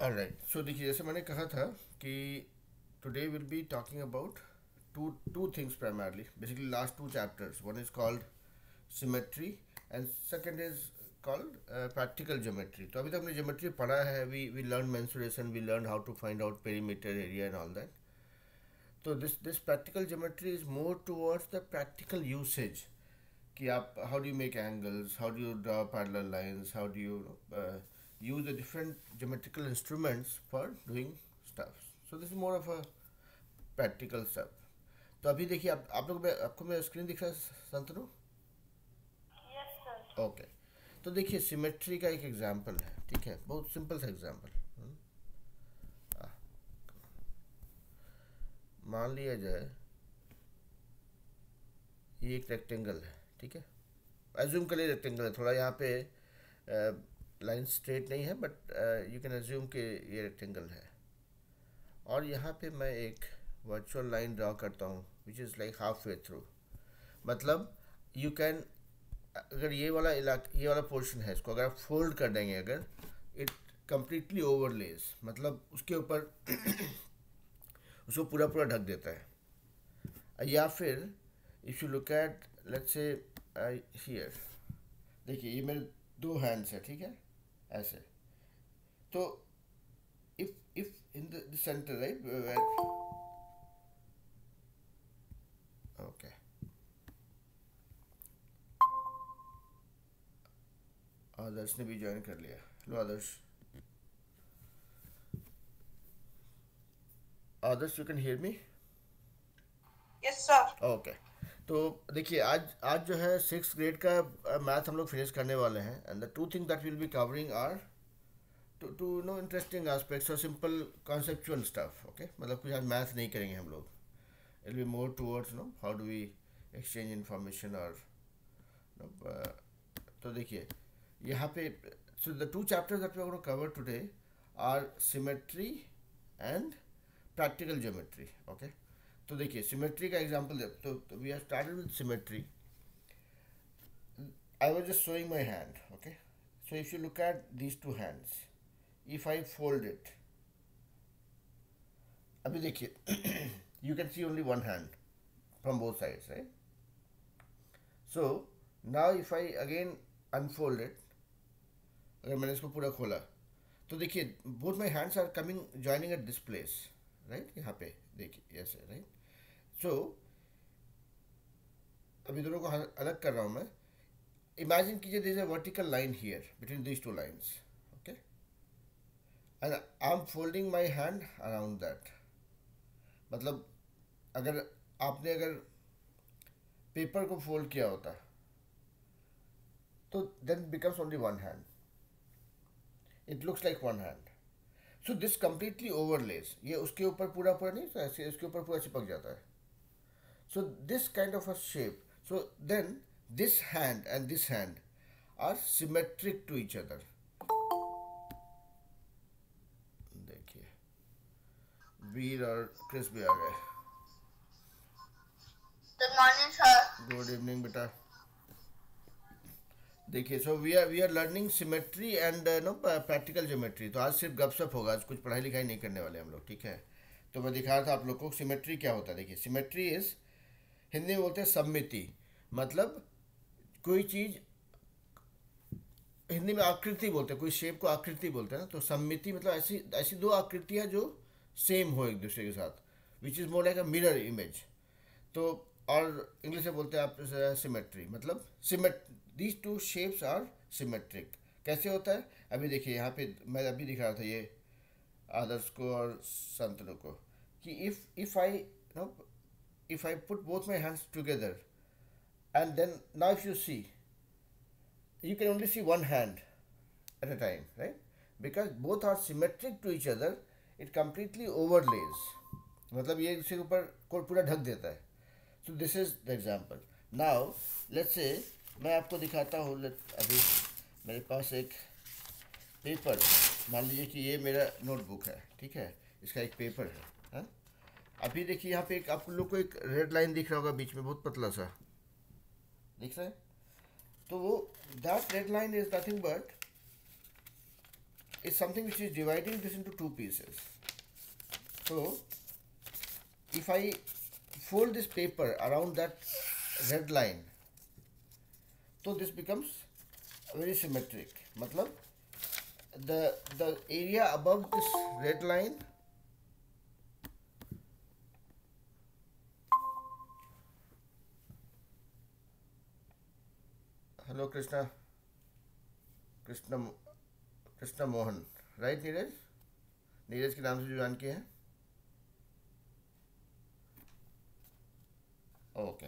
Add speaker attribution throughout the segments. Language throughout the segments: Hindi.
Speaker 1: ऑलराइट, सो देखिए जैसे मैंने कहा था कि today will be talking about two things primarily. Basically, last two chapters. One is called symmetry, and second is called practical geometry. तो अभी तक हमने geometry पढ़ा है. We learned mensuration. We learned how to find out perimeter, area, and all that. So this practical geometry is more towards the practical usage. कि आप how do you make angles? How do you draw parallel lines? How do you use the different geometrical instruments for doing stuff? So this is more of a practical stuff. तो अभी देखिए आप लोग आपको मेरा स्क्रीन दिख रहा है संतनु?
Speaker 2: Yes sir.
Speaker 1: ओके, तो देखिए सिमेट्री का एक एग्जांपल है, ठीक है, बहुत सिंपल सा एग्जांपल। मान लिया जाए ये एक रेक्टेंगल है, ठीक है, एज्यूम कर लिए रेक्टेंगल है, थोड़ा यहाँ पे लाइन स्ट्रेट नहीं है बट यू कैन एज्यूम कि ये रेक्टेंगल है, और यहाँ पे मैं एक वर्चुअल लाइन ड्रॉ करता हूँ which is like half way through. मतलब यू कैन, अगर ये वाला इलाका, ये वाला पोर्शन है, इसको अगर आप फोल्ड कर देंगे, अगर इट कम्प्लीटली ओवरलेज, मतलब उसके ऊपर उसको पूरा पूरा ढक देता है। या फिर if you look eight let's say here, देखिए ये मेरे दो हैंड्स है, ठीक है, ऐसे। तो if in the centre right, okay, Adarsh ने भी ज्वाइन कर लिया। Hello Adarsh, Adarsh you can hear me?
Speaker 2: Yes sir.
Speaker 1: Okay, तो देखिए आज जो है सिक्स ग्रेड का मैथ हम लोग फिनिश करने वाले हैं, and the two thing that will be covering are two no interesting aspects और सिंपल कॉन्सेप्चुअल स्टफ। ओके, मतलब कुछ आज मैथ नहीं करेंगे हम लोग, it will be more towards no how do we exchange information और तो देखिए यहाँ पे, so the two chapters that we are going to cover today are symmetry and practical geometry. Okay, तो देखिए सिमेट्री का एग्जांपल दे, तो we are started with symmetry. I was just showing my hand, okay, so if you look at these two hands, if I fold it, अभी देखिए you can see only one hand from both sides, right? So now if I again unfold it, अगर मैंने इसको पूरा खोला, तो देखिए both my hands are coming joining at this place, right? यहाँ पे देखिए ऐसे, राइट? सो अभी दोनों को अलग कर रहा हूँ मैं। इमेजिन कीजिए this a vertical line here between these two lines, okay, and I am folding my hand around that. मतलब अगर आपने अगर पेपर को फोल्ड किया होता तो then becomes only one hand, it looks like one hand. So this completely overlays, ये उसके ऊपर पूरा पूरा नहीं, तो ऐसे उसके ऊपर पूरा चिपक जाता है। So this kind of a shape, so then this hand and this hand are symmetric to each other. देखिए वीर और क्रिस भी आ गए।
Speaker 2: Good morning sir.
Speaker 1: Good evening बेटा। देखिए so we are learning symmetry and no practical geometry. तो आज सिर्फ गपशप होगा, आज कुछ पढ़ाई लिखाई नहीं करने वाले हम लोग, ठीक है? तो मैं दिखा रहा था आप लोग को सिमेट्री क्या होता है। देखिए सिमेट्री इज, हिंदी में बोलते हैं सममिति, मतलब कोई चीज़, हिंदी में आकृति बोलते हैं, कोई शेप को आकृति बोलते हैं ना, तो सममिति मतलब ऐसी ऐसी दो आकृतियाँ जो सेम हो एक दूसरे के साथ, which is more like a mirror image. तो और इंग्लिश में बोलते हैं आप सिमेट्री, मतलब सिमेट these two shapes are symmetric. कैसे होता है अभी देखिए, यहाँ पे मैं अभी दिखा रहा था ये आदर्श को और संतनु को, कि if I no, if I put both my hands together and then now if you see, you can only see one hand at a time, right? Because both are symmetric to each other, it completely overlays, मतलब ये इसके ऊपर को पूरा ढक देता है। So this is the example. Now let's say मैं आपको दिखाता हूँ, अभी मेरे पास एक पेपर, मान लीजिए कि ये मेरा नोटबुक है, ठीक है, इसका एक पेपर है, हाँ? अभी देखिए यहाँ पे एक आप लोग को एक रेड लाइन दिख रहा होगा बीच में, बहुत पतला सा दिख रहा है। तो वो that red line is nothing but is something which is dividing this into two pieces. So if I fold this paper around that red line, so this becomes very symmetric. मतलब the area above this red line hello Krishna Mohan, right? Neeraj के नाम से जो जान के हैं, ओके।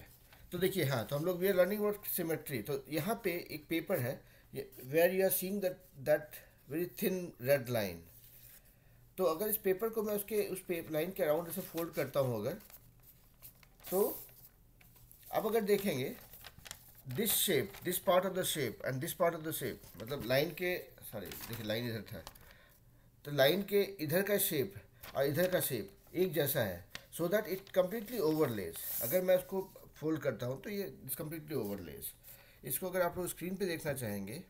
Speaker 1: तो देखिए, हाँ, तो हम लोग we are learning about symmetry. तो यहाँ पे एक पेपर है where you are seeing that very thin red line. तो अगर इस पेपर को मैं उस लाइन के अराउंड ऐसे फोल्ड करता हूँ अगर, तो अब अगर देखेंगे this shape, this part of the shape and this part of the shape, मतलब लाइन के, सॉरी देखिए लाइन इधर था, तो लाइन के इधर का शेप और इधर का शेप एक जैसा है, so that it completely overlays. अगर मैं उसको फोल्ड करता हूँ तो ये इट्स कम्प्लीटली ओवरलेस। इसको अगर आप लोग स्क्रीन पे देखना चाहेंगे,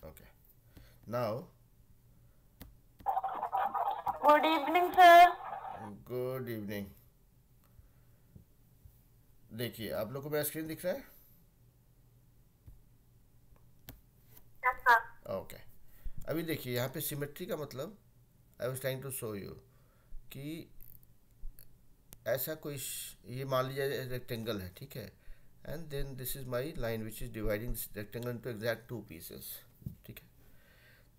Speaker 1: okay, now
Speaker 2: good evening sir.
Speaker 1: Good evening. देखिए आप लोग को मेरा स्क्रीन दिख रहा है?
Speaker 2: Yes sir.
Speaker 1: ओके, अभी देखिए यहाँ पे सिमेट्री का मतलब I was trying to show you कि ऐसा कोई ये मान लीजिए रेक्टेंगल है, ठीक है, and then this is my line which is dividing this rectangle into exact two pieces, ठीक है।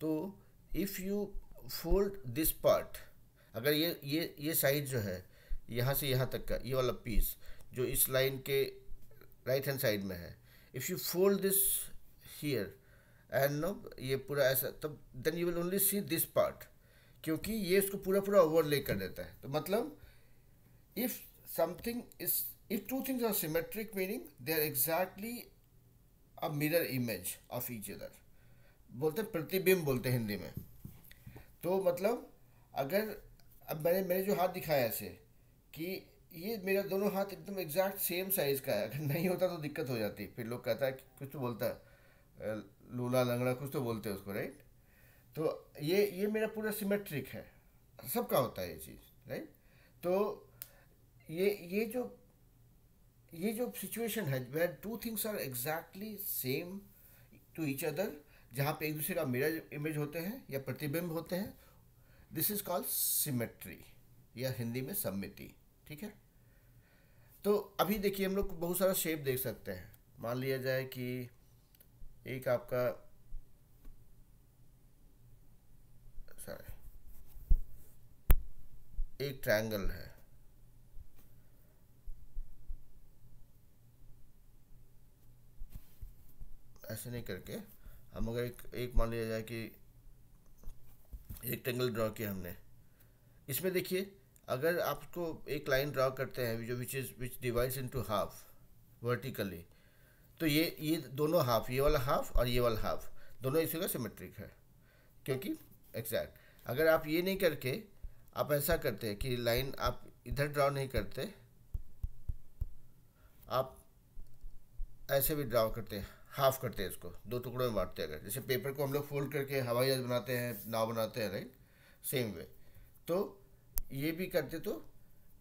Speaker 1: तो if you fold this part, अगर ये साइड जो है यहाँ से यहाँ तक का ये वाला पीस जो इस लाइन के राइट हैंड साइड में है, if you fold this here and no ये पूरा ऐसा, तब then you will only see this part, क्योंकि ये इसको पूरा ओवरले कर देता है। तो मतलब if two things are symmetric, meaning they are exactly a mirror image of each other, बोलते हैं प्रतिबिंब बोलते हैं हिंदी में। तो मतलब अगर अब मैंने जो हाथ दिखाया ऐसे कि ये मेरा दोनों हाथ एकदम एग्जैक्ट सेम साइज का है, अगर नहीं होता तो दिक्कत हो जाती, फिर लोग कहता है कि कुछ तो बोलता है लूला लंगड़ा कुछ तो बोलते हैं उसको, राइट? तो ये मेरा पूरा सिमेट्रिक है, सबका होता है ये चीज़, राइट? तो ये जो सिचुएशन है where two things are exactly same to each other, जहाँ पे एक दूसरे का मिरर इमेज होते हैं या प्रतिबिंब होते हैं, दिस इज कॉल्ड सिमेट्री या हिंदी में सममिति, ठीक है। तो अभी देखिए हम लोग बहुत सारा शेप देख सकते हैं। मान लिया जाए कि एक आपका एक ट्रायंगल है, ऐसे नहीं करके हम अगर एक मान लिया जाए कि रेक्टेंगल ड्रॉ किया हमने, इसमें देखिए अगर आपको एक लाइन ड्रॉ करते हैं जो विच डिवाइड्स इनटू हाफ वर्टिकली, तो ये दोनों हाफ, ये वाला हाफ और ये वाला हाफ दोनों इसी का सिमेट्रिक है, क्योंकि एग्जैक्ट। अगर आप ये नहीं करके आप ऐसा करते हैं कि लाइन आप इधर ड्रॉ नहीं करते, आप ऐसे भी ड्रॉ करते हैं, हाफ करते हैं, इसको दो टुकड़ों में बांटते हैं। अगर जैसे पेपर को हम लोग फोल्ड करके हवाई जहाज बनाते हैं, नाव बनाते हैं, राइट, सेम वे। तो ये भी करते तो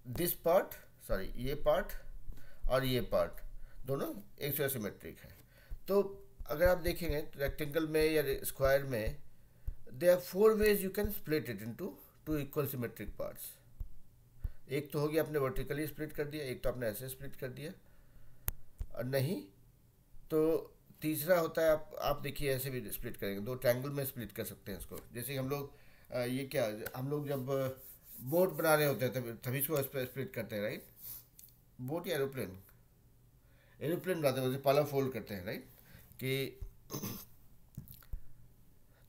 Speaker 1: दिस पार्ट, सॉरी ये पार्ट और ये पार्ट दोनों एक से सिमेट्रिक है। तो अगर आप देखेंगे रेक्टेंगल में या स्क्वायर में, there are 4 ways you can split it into 2 equal symmetric parts. एक तो हो गया आपने वर्टिकली स्प्लिट कर दिया, एक तो आपने ऐसे स्प्लिट कर दिया, और नहीं तो तीसरा होता है आप देखिए ऐसे भी स्प्लिट करेंगे, 2 ट्रायंगल में स्प्लिट कर सकते हैं इसको। जैसे हम लोग ये क्या, हम लोग जब बोट बना रहे होते हैं तभी इसको स्प्लिट करते हैं, राइट? बोट या एरोप्लेन बनाते हैं, पाला फोल्ड करते हैं, राइट? कि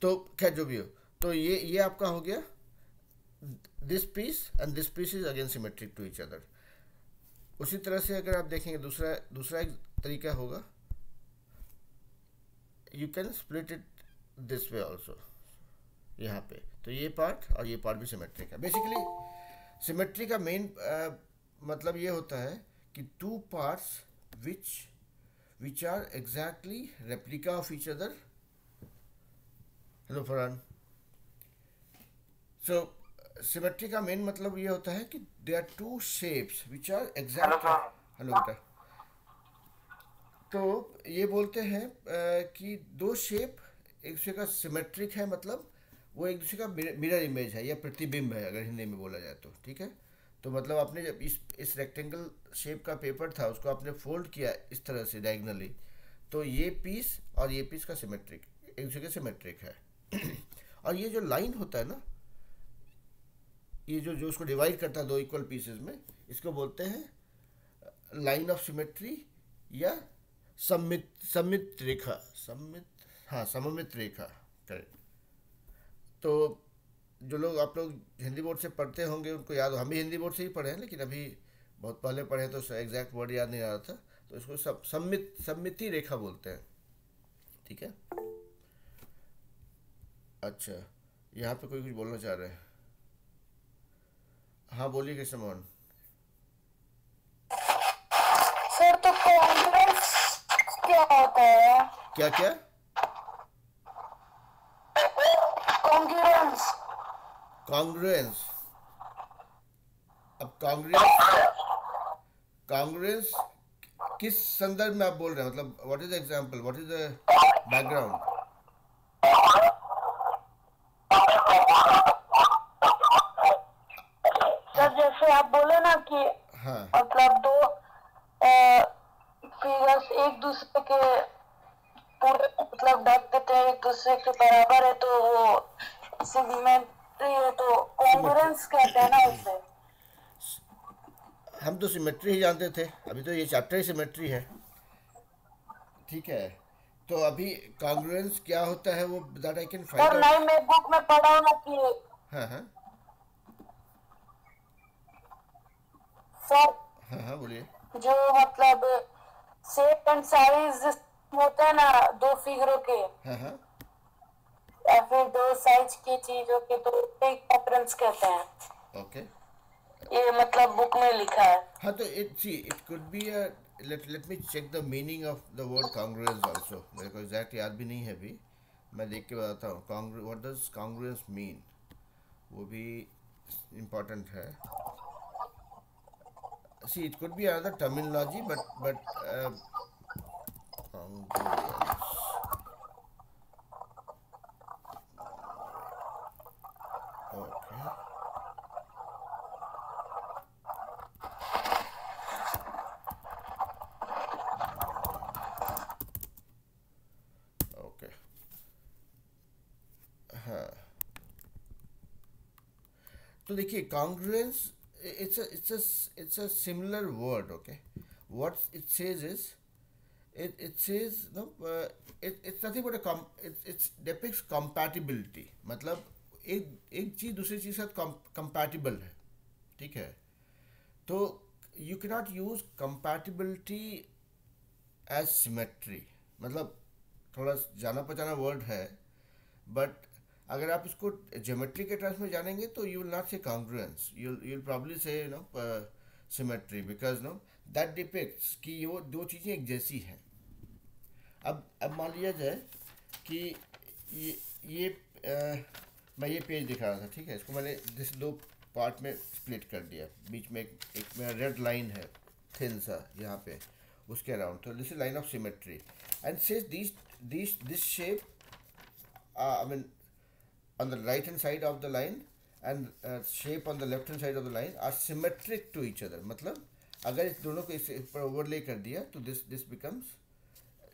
Speaker 1: तो खैर जो भी हो, तो ये आपका हो गया this piece and this piece is again symmetric to each other. उसी तरह से अगर आप देखेंगे दूसरा एक तरीका होगा, you can split it this way also, यहाँ पे तो ये पार्ट और ये पार्ट भी सिमेट्रिक है। बेसिकली सिमेट्री का मेन मतलब ये होता है कि 2 parts which which are exactly replica of each other. Hello Farhan. So symmetry का मेन मतलब ये होता है कि there are two shapes which are exact. Hello बेटा. तो ये बोलते हैं कि दो शेप एक दूसरे का सिमेट्रिक है, मतलब वो एक दूसरे का मिरर इमेज है या प्रतिबिंब है अगर हिंदी में बोला जाए तो, ठीक है. तो मतलब आपने जब इस रेक्टेंगल शेप का पेपर था उसको आपने फोल्ड किया इस तरह से डायगनली, तो ये पीस और ये पीस का सिमेट्रिक एक दूसरे के सिमेट्रिक है. और ये जो लाइन होता है ना, ये जो जो उसको डिवाइड करता है दो इक्वल पीसेस में, इसको बोलते हैं लाइन ऑफ सिमेट्री या सममित रेखा. सममित रेखा, करेक्ट. तो जो लोग आप लोग हिंदी बोर्ड से पढ़ते होंगे उनको याद हो, हम भी हिंदी बोर्ड से ही पढ़े हैं लेकिन अभी बहुत पहले पढ़े तो एग्जैक्ट वर्ड याद नहीं आ रहा था, तो इसको सममिति रेखा बोलते हैं, ठीक है. अच्छा, यहाँ पे कोई कुछ बोलना चाह रहे हैं? हाँ बोलिए कृष्ण मोहन.
Speaker 2: सर तो कॉन्ग्रेस क्या होता है?
Speaker 1: क्या क्या?
Speaker 2: कॉन्ग्रेस.
Speaker 1: कॉन्ग्रुएंस. अब कॉन्ग्रुएंस कॉन्ग्रुएंस किस संदर्भ में आप बोल रहे हैं, मतलब what is the example, what is the background?
Speaker 2: Sir जैसे आप बोले ना कि
Speaker 1: हाँ
Speaker 2: मतलब दो फिगर्स एक दूसरे के पूरे मतलब ढक देते हैं, एक दूसरे के बराबर है, तो वो सिमेट्री है. तो कॉन्ग्रुएंस कहते हैं ना उसे.
Speaker 1: हम तो सिमेट्री ही जानते थे, अभी तो ये चैप्टर ही सिमेट्री है, ठीक है. तो अभी कॉन्ग्रुएंस क्या होता है वो that I can find
Speaker 2: sir
Speaker 1: out.
Speaker 2: नहीं, मैं बुक में पढ़ा हूँ ना कि
Speaker 1: हाँ हाँ
Speaker 2: सर
Speaker 1: हाँ हाँ बोलिए.
Speaker 2: जो मतलब शेप एंड साइज होते हैं ना दो फिगरों के
Speaker 1: हाँ हाँ
Speaker 2: या फिर दो साइज की चीजों के, तो कॉन्ग्रुएंस कहते हैं.
Speaker 1: ओके.
Speaker 2: ये मतलब बुक में लिखा है.
Speaker 1: हाँ तो it could be a let me check the meaning of the word congruence also. मेरे को एग्जैक्ट याद भी नहीं है अभी, मैं देख के बताता हूँ. व्हाट डज कॉन्ग्रुएंस मीन, वो भी इम्पोर्टेंट है. See it could be another terminology but congruence. Okay. Okay. हाँ तो देखिए congruence it's a similar word. Okay, what it says is it says no it's nothing but it depicts compatibility. मतलब एक चीज दूसरी चीज के साथ compatible है, ठीक है. तो you cannot use compatibility as symmetry. मतलब थोड़ा जाना पहचाना वर्ड है, बट अगर आप इसको ज्योमेट्री के टर्म्स में जानेंगे तो यू विल नॉट से कॉन्ग्रुएंस, यू विल प्रॉब्ली से symmetry, because know that depicts कि वो दो चीज़ें एक जैसी हैं. अब मान लिया जाए कि ये मैं ये पेज दिखा रहा था, ठीक है. इसको मैंने जिस दो पार्ट में स्प्लिट कर दिया, बीच में एक मेरा रेड लाइन है थिन सा यहाँ पे उसके अराउंड, तो this is line of symmetry and says this shape I mean on the right hand side of the line and shape on the left hand side of the line are symmetric to each other. मतलब अगर इस दोनों को इस पर ओवरले कर दिया तो this becomes,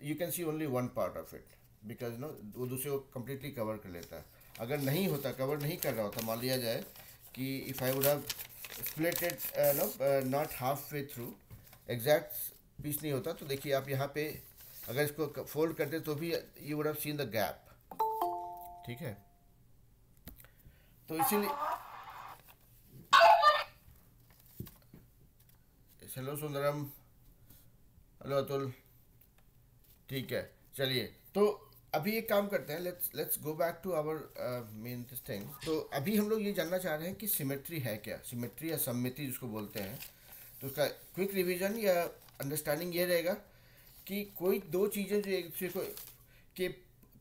Speaker 1: you can see only one part of it because no वो दूसरे को completely cover कर लेता है. अगर नहीं होता, कवर नहीं कर रहा होता, मान लिया जाए कि if I would have split it not halfway through, exact piece नहीं होता, तो देखिए आप यहाँ पे अगर इसको फोल्ड करते तो भी you would have seen the gap, ठीक है. तो इसीलिए हेलो सुंदरम, हेलो अतुल, ठीक है. चलिए तो अभी एक काम करते हैं, let's go back to our main this thing. तो अभी हम लोग ये जानना चाह रहे हैं कि सिमेट्री है क्या, सिमेट्री या सममिति जिसको बोलते हैं. तो उसका क्विक रिवीजन या अंडरस्टैंडिंग ये रहेगा कि कोई दो चीज़ें जो एक दूसरे को के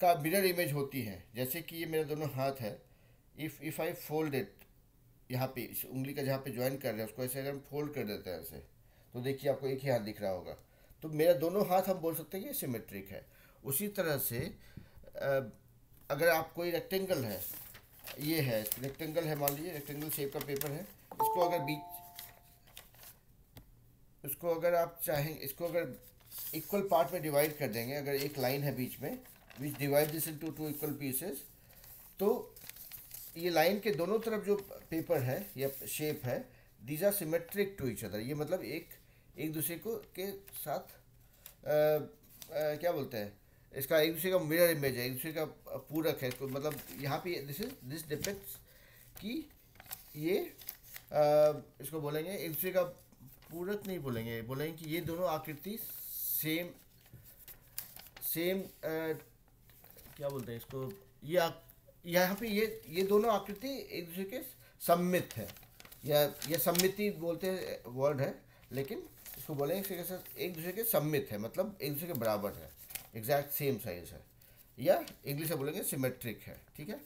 Speaker 1: का मिरर इमेज होती हैं, जैसे कि ये मेरे दोनों हाथ है, इफ़ आई फोल्ड इट, यहाँ पे इस उंगली का जहाँ पे ज्वाइन कर रहे हैं उसको ऐसे अगर हम फोल्ड कर देते हैं ऐसे, तो देखिए आपको एक ही हाथ दिख रहा होगा, तो मेरा दोनों हाथ हम बोल सकते हैं कि ये सिमेट्रिक है। उसी तरह से अगर आप कोई रेक्टेंगल है, ये है रेक्टेंगल है, मान लीजिए रेक्टेंगल शेप का पेपर है, इसको अगर आप चाहें, इसको अगर इक्वल पार्ट में डिवाइड कर देंगे, अगर एक लाइन है बीच में विच divide this into two equal pieces, तो ये लाइन के दोनों तरफ जो पेपर है या शेप है, these are symmetric to each other. ये मतलब एक दूसरे को के साथ क्या बोलते हैं, इसका एक दूसरे का मिरर इमेज है, एक दूसरे का पूरक है। इसको मतलब यहाँ पे दिस डिपेक्ट्स कि ये इसको बोलेंगे एक दूसरे का पूरक नहीं बोलेंगे, बोलेंगे कि ये दोनों आकृति सेम सेम क्या बोलते हैं इसको, यहाँ पे ये दोनों आकृति एक दूसरे के सम्मित है, या ये सम्मिति बोलते हैं वर्ड है, लेकिन इसको बोलेंगे एक दूसरे के सम्मित है, मतलब एक दूसरे के बराबर है, एग्जैक्ट सेम साइज है, या इंग्लिश में बोलेंगे सिमेट्रिक है। ठीक है,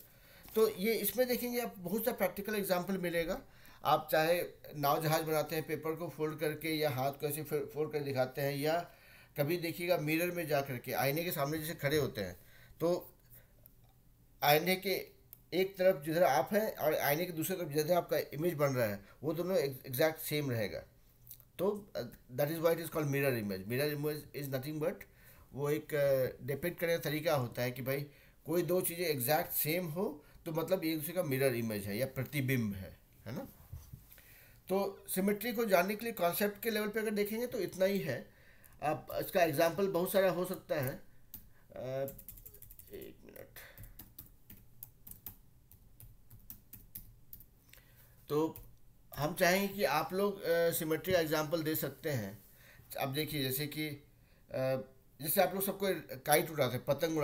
Speaker 1: तो ये इसमें देखेंगे आप बहुत सा प्रैक्टिकल एग्जाम्पल मिलेगा। आप चाहे नाव जहाज बनाते हैं पेपर को फोल्ड करके, या हाथ को ऐसे फोल्ड कर दिखाते हैं, या कभी देखिएगा मिरर में जा करके आईने के सामने जैसे खड़े होते हैं, तो आईने के एक तरफ जिधर आप हैं और आईने के दूसरे तरफ जिधर आपका इमेज बन रहा है, वो दोनों एग्जैक्ट सेम रहेगा। तो that is why it is called mirror image. Mirror image is nothing but वो एक डिपेक्ट करने का तरीका होता है कि भाई कोई दो चीज़ें एग्जैक्ट सेम हो तो मतलब एक दूसरे का मिरर इमेज है या प्रतिबिंब है ना। तो सिमेट्री को जानने के लिए कॉन्सेप्ट के लेवल पे अगर देखेंगे तो इतना ही है। आप इसका एग्जांपल बहुत सारा हो सकता है। एक मिनट, तो हम चाहेंगे कि आप लोग सिमेट्री का एग्जांपल दे सकते हैं। अब देखिए जैसे कि जैसे आप लोग सबको काइट उड़ाते हैं, पतंग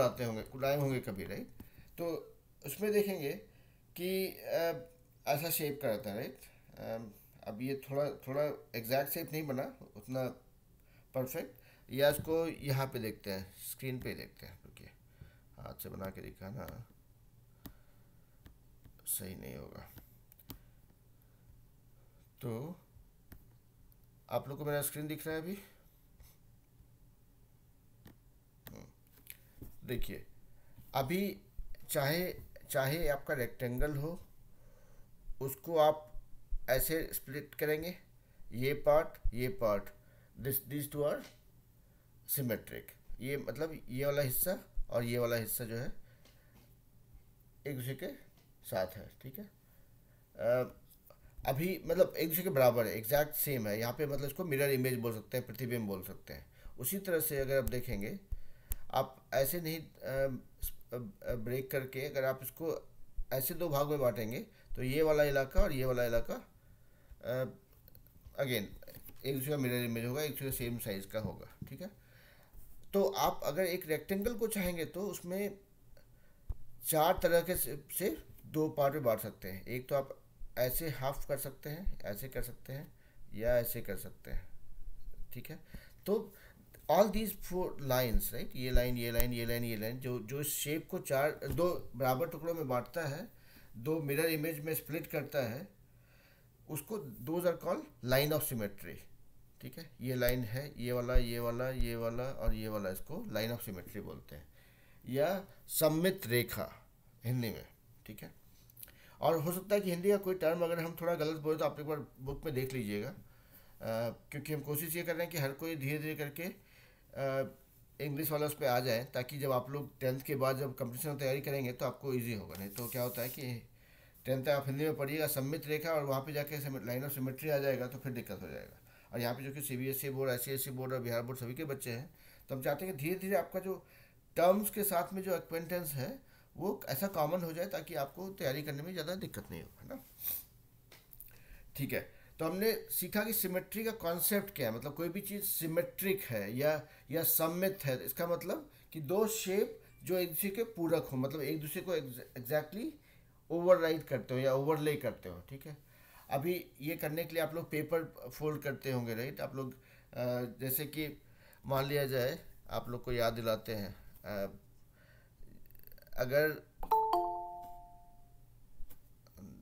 Speaker 1: उड़ाए होंगे कभी, राइट। तो उसमें देखेंगे कि ऐसा शेप का रहता है, राइट। अब ये थोड़ा थोड़ा एग्जैक्ट शेप नहीं बना उतना परफेक्ट, या इसको यहाँ पे देखते हैं, स्क्रीन पे देखते हैं, क्योंकि हाथ से बना के दिखाना सही नहीं होगा। तो आप लोग को मेरा स्क्रीन दिख रहा है अभी? देखिए अभी चाहे चाहे आपका रेक्टेंगल हो, उसको आप ऐसे स्प्लिट करेंगे, ये part, this two are symmetric. ये मतलब ये वाला हिस्सा और ये वाला हिस्सा जो है एक दूसरे के साथ है, ठीक है। अभी मतलब एक दूसरे के बराबर है, एग्जैक्ट सेम है। यहाँ पे मतलब इसको मिरर इमेज बोल सकते हैं, प्रतिबिंब बोल सकते हैं। उसी तरह से अगर आप देखेंगे, आप ऐसे नहीं ब्रेक करके अगर आप इसको ऐसे दो भाग में बांटेंगे तो ये वाला इलाका और ये वाला इलाका अगेन एक दूसरे का मिरर इमेज होगा, एक दूसरे सेम साइज का होगा, ठीक है। तो आप अगर एक रेक्टेंगल को चाहेंगे तो उसमें चार तरह के से दो पार्ट में बांट सकते हैं। एक तो आप ऐसे हाफ कर सकते हैं, ऐसे कर सकते हैं, या ऐसे कर सकते हैं, ठीक है। तो all these four lines, right, ये लाइन, ये लाइन, ये लाइन, ये लाइन, जो शेप को दो बराबर टुकड़ों में बांटता है, दो मिरर इमेज में स्प्लिट करता है, उसको those are called line of symmetry, ठीक है। ये लाइन है, ये वाला, ये वाला, ये वाला और ये वाला, इसको लाइन ऑफ सिमेट्री बोलते हैं, या सममित रेखा हिंदी में, ठीक है। और हो सकता है कि हिंदी का कोई टर्म अगर हम थोड़ा गलत बोले तो आप एक बार बुक में देख लीजिएगा, क्योंकि हम कोशिश ये कर रहे हैं कि हर कोई धीरे धीरे करके इंग्लिश वाला उस पर आ जाए, ताकि जब आप लोग 10th के बाद जब कंपटीशन की तैयारी करेंगे तो आपको इजी होगा। नहीं तो क्या होता है कि 10th तक आप हिंदी में पढ़िएगा सममित रेखा, और वहाँ पे जाके लाइन ऑफ सिमेट्री आ जाएगा तो फिर दिक्कत हो जाएगा। और यहाँ पे जो कि CBSE बोर्ड, ICSE बोर्ड और बिहार बोर्ड सभी के बच्चे हैं, तो हम चाहते हैं कि धीरे धीरे आपका जो टर्म्स के साथ में जो एक्वेंटेंस है वो ऐसा कॉमन हो जाए ताकि आपको तैयारी करने में ज़्यादा दिक्कत नहीं हो, है ना। ठीक है, तो हमने सीखा कि सिमेट्री का कॉन्सेप्ट क्या है। मतलब कोई भी चीज़ सिमेट्रिक है या सममित है, इसका मतलब कि दो शेप जो एक दूसरे के पूरक हो, मतलब एक दूसरे को एग्जैक्टली ओवरराइड करते हो या ओवरले करते हो, ठीक है। अभी ये करने के लिए आप लोग पेपर फोल्ड करते होंगे, राइट। आप लोग जैसे कि मान लिया जाए आप लोग को याद दिलाते हैं। अगर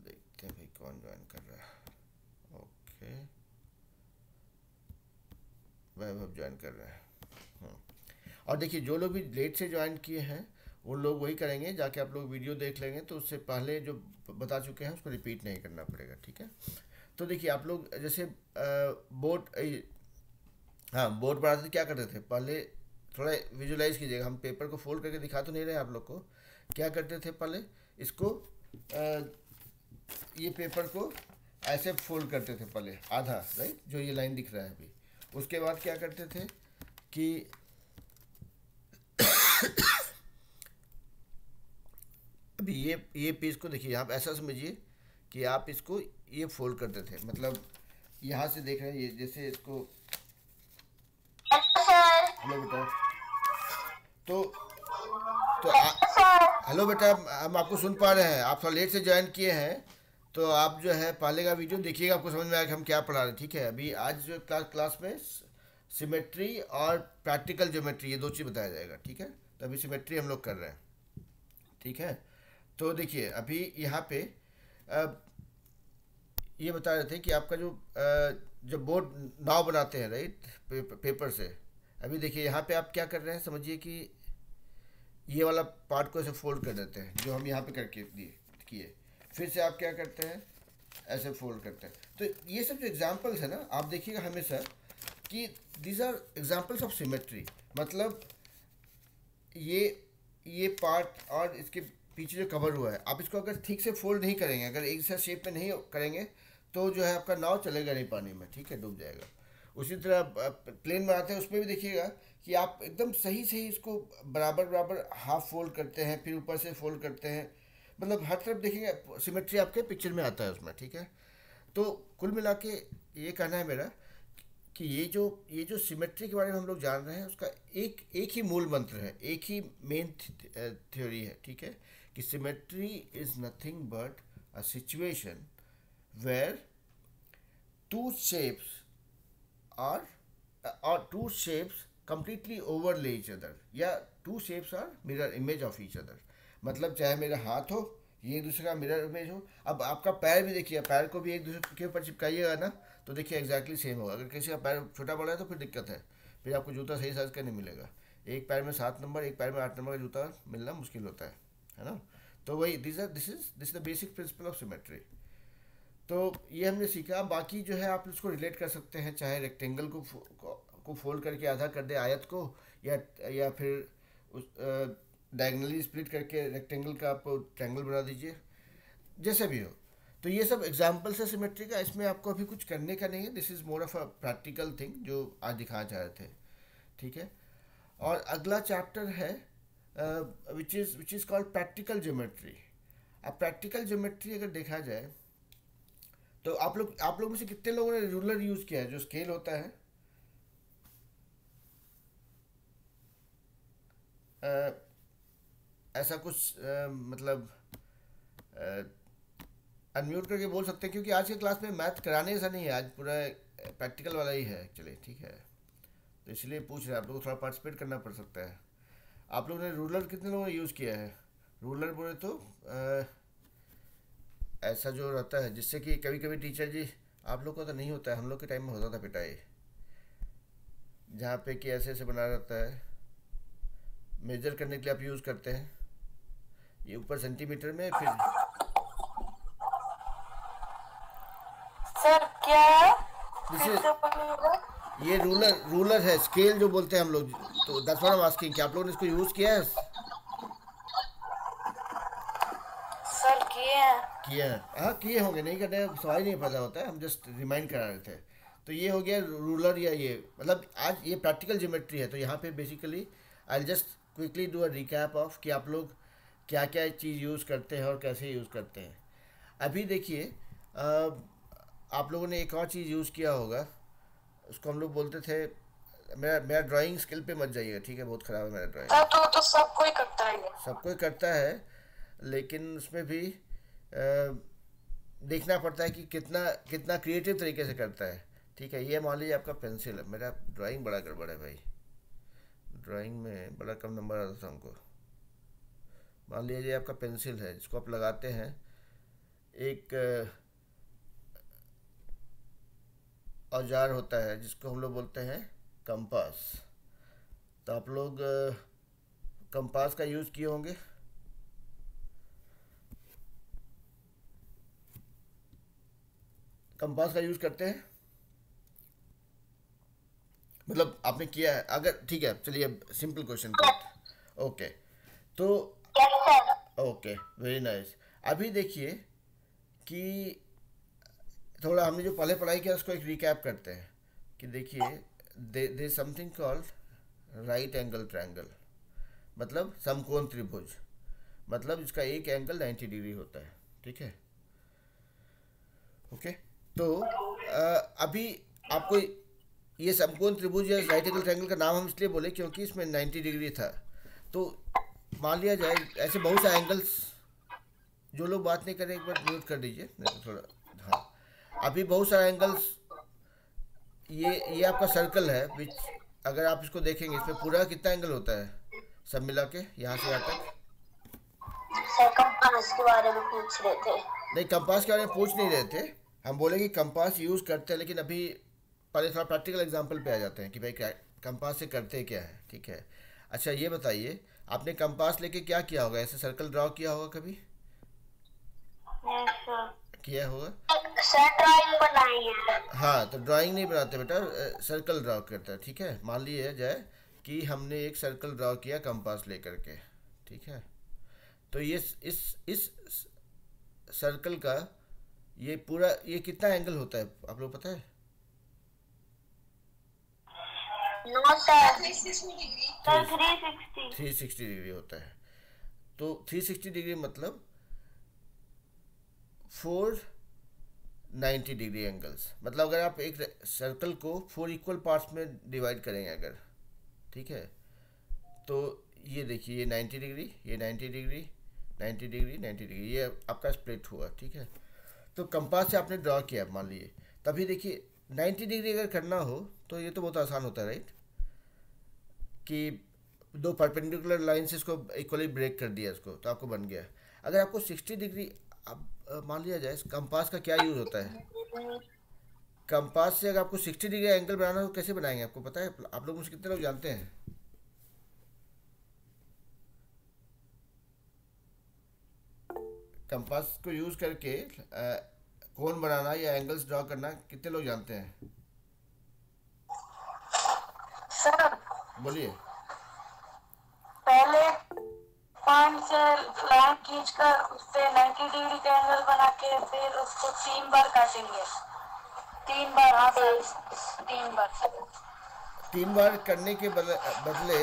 Speaker 1: देखते हैं भाई कौन ज्वाइन कर रहा है। ओके, वैभव ज्वाइन कर रहा है। और देखिए जो लोग भी लेट से ज्वाइन किए हैं उन लोग वही करेंगे, जाके आप लोग वीडियो देख लेंगे तो उससे पहले जो बता चुके हैं उसको रिपीट नहीं करना पड़ेगा, ठीक है। तो देखिए आप लोग जैसे बोर्ड, हाँ बोर्ड बनाते थे क्या करते थे पहले, थोड़ा विजुलाइज कीजिएगा। हम पेपर को फोल्ड करके दिखा तो नहीं रहे आप लोग को। क्या करते थे पहले, इसको ये पेपर को ऐसे फोल्ड करते थे पहले आधा, राइट, जो ये लाइन दिख रहा है अभी। उसके बाद क्या करते थे कि अभी ये पेज को देखिए, आप ऐसा समझिए कि आप इसको ये फोल्ड करते थे, मतलब यहाँ से देख रहे हैं ये, जैसे इसको, हेलो बेटा, तो हेलो बेटा, हम आपको सुन पा रहे हैं। आप थोड़ा लेट से ज्वाइन किए हैं तो आप जो है पहले का वीडियो देखिएगा, आपको समझ में आएगा हम क्या पढ़ा रहे हैं, ठीक है। अभी आज जो क्लास में सिमेट्री और प्रैक्टिकल ज्योमेट्री, ये दो चीज़ बताया जाएगा, ठीक है। तो अभी सिमेट्री हम लोग कर रहे हैं, ठीक है। तो देखिए अभी यहाँ पे ये बता रहे थे कि आपका जो बोर्ड नाव बनाते हैं, राइट, पेपर से। अभी देखिए यहाँ पे आप क्या कर रहे हैं, समझिए कि ये वाला पार्ट को ऐसे फोल्ड कर देते हैं, जो हम यहाँ पे करके किए। फिर से आप क्या करते हैं, ऐसे फोल्ड करते हैं। तो ये सब जो एग्जांपल्स है ना, आप देखिएगा हमेशा कि these are examples of symmetry. मतलब ये पार्ट और इसके पीछे जो कवर हुआ है, आप इसको अगर ठीक से फोल्ड नहीं करेंगे, अगर एक जैसा शेप में नहीं करेंगे तो जो है आपका नाव चलेगा नहीं पानी में, ठीक है, डूब जाएगा। उसी तरह प्लेन बनाते हैं, उसमें भी देखिएगा कि आप एकदम सही सही इसको बराबर बराबर हाफ फोल्ड करते हैं, फिर ऊपर से फोल्ड करते हैं, मतलब हर तरफ देखेंगे सिमेट्री आपके पिक्चर में आता है उसमें, ठीक है। तो कुल मिला के ये कहना है मेरा कि ये जो सिमेट्री के बारे में हम लोग जान रहे हैं, उसका एक ही मूल मंत्र है, एक ही मेन थ्योरी है, ठीक है, कि symmetry is nothing but a situation where two shapes और two shapes completely overlay each other, या two shapes are mirror image of each other. मतलब चाहे मेरा हाथ हो, ये एक दूसरे का मिरर इमेज हो। अब आपका पैर भी देखिए, पैर को भी एक दूसरे के ऊपर चिपकाइएगा ना तो देखिए एग्जैक्टली सेम होगा। अगर किसी का पैर छोटा बड़ा है तो फिर दिक्कत है, फिर आपको जूता सही साइज का नहीं मिलेगा। एक पैर में 7 नंबर, एक पैर में 8 नंबर का जूता मिलना मुश्किल होता है ना। तो वही this is the basic principle of symmetry. तो ये हमने सीखा। बाकी जो है आप इसको रिलेट कर सकते हैं, चाहे रेक्टेंगल को फोल्ड करके आधा कर दे आयत को, या फिर उस डायगनली स्प्लिट करके रेक्टेंगल का आप ट्रायंगल बना दीजिए, जैसे भी हो। तो ये सब एग्जांपल्स है सिमेट्री का, इसमें आपको अभी कुछ करने का नहीं है। This is more of a practical thing जो आज दिखाना चाह रहे थे, ठीक है। और अगला चैप्टर है which is called practical geometry. अब प्रैक्टिकल ज्योमेट्री अगर देखा जाए तो आप लोग में से कितने लोगों ने रूलर यूज़ किया है, जो स्केल होता है? ऐसा कुछ मतलब अनम्यूट करके बोल सकते हैं, क्योंकि आज के क्लास में मैथ कराने ऐसा नहीं है, आज पूरा प्रैक्टिकल वाला ही है एक्चुअली, ठीक है। तो इसलिए पूछ रहे हैं, आप लोगों को थोड़ा पार्टिसिपेट करना पड़ सकता है। आप लोगों ने रूलर कितने लोगों ने यूज़ किया है? रूलर बोले तो ऐसा जो रहता है जिससे कि कभी कभी टीचर जी, आप लोग को तो नहीं होता है, हम लोग के टाइम में होता था पिटाई, जहाँ पे कि ऐसे ऐसे बना रहता है, मेजर करने के लिए आप यूज़ करते हैं, ये ऊपर सेंटीमीटर में, फिर
Speaker 2: सर क्या
Speaker 1: ये रूलर है, स्केल जो बोलते हैं हम लोग। तो that's what I am asking कि आप लोगों ने इसको यूज़ किया है?
Speaker 2: सर
Speaker 1: किया है, हाँ किए होंगे, नहीं करने सवाल नहीं पता होता है, हम जस्ट रिमाइंड करा रहे थे। तो ये हो गया रूलर, या ये मतलब आज ये प्रैक्टिकल ज्योमेट्री है। तो यहाँ पे basically I just quickly do a recap of कि आप लोग क्या क्या चीज़ यूज़ करते हैं और कैसे यूज़ करते हैं। अभी देखिए आप लोगों ने एक और चीज़ यूज़ किया होगा, उसको हम लोग बोलते थे, मेरा ड्राइंग स्किल पे मत जाइएगा, ठीक है, बहुत ख़राब है मेरा ड्राइंग।
Speaker 2: तो सब कोई करता है,
Speaker 1: सब कोई करता है, लेकिन उसमें भी देखना पड़ता है कि कितना क्रिएटिव तरीके से करता है, ठीक है। ये मान लीजिए आपका पेंसिल है, मेरा ड्राइंग बड़ा गड़बड़ है भाई, ड्राइंग में बड़ा कम नंबर आता था हमको। मान लीजिए आपका पेंसिल है जिसको आप लगाते हैं, एक औजार होता है जिसको हम लोग बोलते हैं कंपास। तो आप लोग कंपास का यूज़ किए होंगे। कंपास का यूज़ करते हैं, मतलब आपने किया है अगर, ठीक है चलिए सिंपल क्वेश्चन करते। ओके, तो ओके वेरी नाइस। अभी देखिए कि थोड़ा हमने जो पहले पढ़ाई किया उसको एक रिकैप करते हैं कि देखिए they something called right angle triangle, मतलब समकोण त्रिभुज, मतलब इसका एक एंगल 90 डिग्री होता है, ठीक है। ओके, तो अभी आपको ये समकोण त्रिभुज या राइट एंगल ट्रायंगल का नाम हम इसलिए बोले क्योंकि इसमें 90 डिग्री था। तो मान लिया जाए ऐसे बहुत से एंगल्स, जो लोग बात नहीं करें एक बार म्यूट कर दीजिए थोड़ा। हाँ, अभी बहुत सारे एंगल्स, ये आपका सर्कल है विच, अगर आप इसको देखेंगे इसमें पूरा कितना एंगल होता है सब मिला के यहाँ से यहाँ तक।
Speaker 2: सर कंपास के बारे में पूछ रहे थे।
Speaker 1: नहीं, कंपास के बारे में पूछ नहीं रहे थे, हम बोले कि कंपास यूज़ करते हैं, लेकिन अभी पहले थोड़ा प्रैक्टिकल एग्जांपल पे आ जाते हैं कि भाई क्या कंपास से करते क्या है, ठीक है। अच्छा ये बताइए, आपने कंपास लेके क्या किया होगा, ऐसे सर्कल ड्रॉ किया होगा कभी? किया होगा
Speaker 2: सर, ड्राइंग बनाई है।
Speaker 1: हाँ, तो ड्राइंग नहीं बनाते बेटा, सर्कल ड्रॉ करता है, ठीक है। मान लिया जाए कि हमने एक सर्कल ड्रॉ किया कंपास लेकर के, ठीक है। तो ये इस सर्कल का ये पूरा, ये कितना एंगल होता है आप लोग पता है?
Speaker 2: नो सर,
Speaker 1: 360 डिग्री होता है। तो 360 डिग्री मतलब 490 डिग्री एंगल्स, मतलब अगर आप एक सर्कल को 4 इक्वल पार्ट्स में डिवाइड करेंगे अगर, ठीक है, तो ये देखिए ये 90 डिग्री, ये 90 डिग्री, 90 डिग्री, 90 डिग्री, ये आपका स्प्लिट हुआ, ठीक है। तो कंपास से आपने ड्रॉ किया मान लिए, तभी देखिए 90 डिग्री अगर करना हो तो ये तो बहुत आसान होता है, राइट, कि दो परपेंडिकुलर लाइन से इसको इक्वली ब्रेक कर दिया इसको, तो आपको बन गया। अगर आपको 60 डिग्री, अब मान लिया जाए कंपास का क्या यूज़ होता है, कंपास से अगर आपको 60 डिग्री एंगल बनाना हो कैसे बनाएंगे आपको पता है? आप लोग मुझे कितने लोग जानते हैं? कंपास को यूज़ करके कोण बनाना या एंगल्स ड्रॉ करना कितने लोग जानते हैं?
Speaker 2: सर
Speaker 1: बोलिए।
Speaker 2: पहले पॉइंट से लाइन खींचकर उससे 90 डिग्री का एंगल बना के फिर उसको 3 बार काटेंगे। 3 बार, हाँ सर, 3 बार।
Speaker 1: 3 बार करने के बदले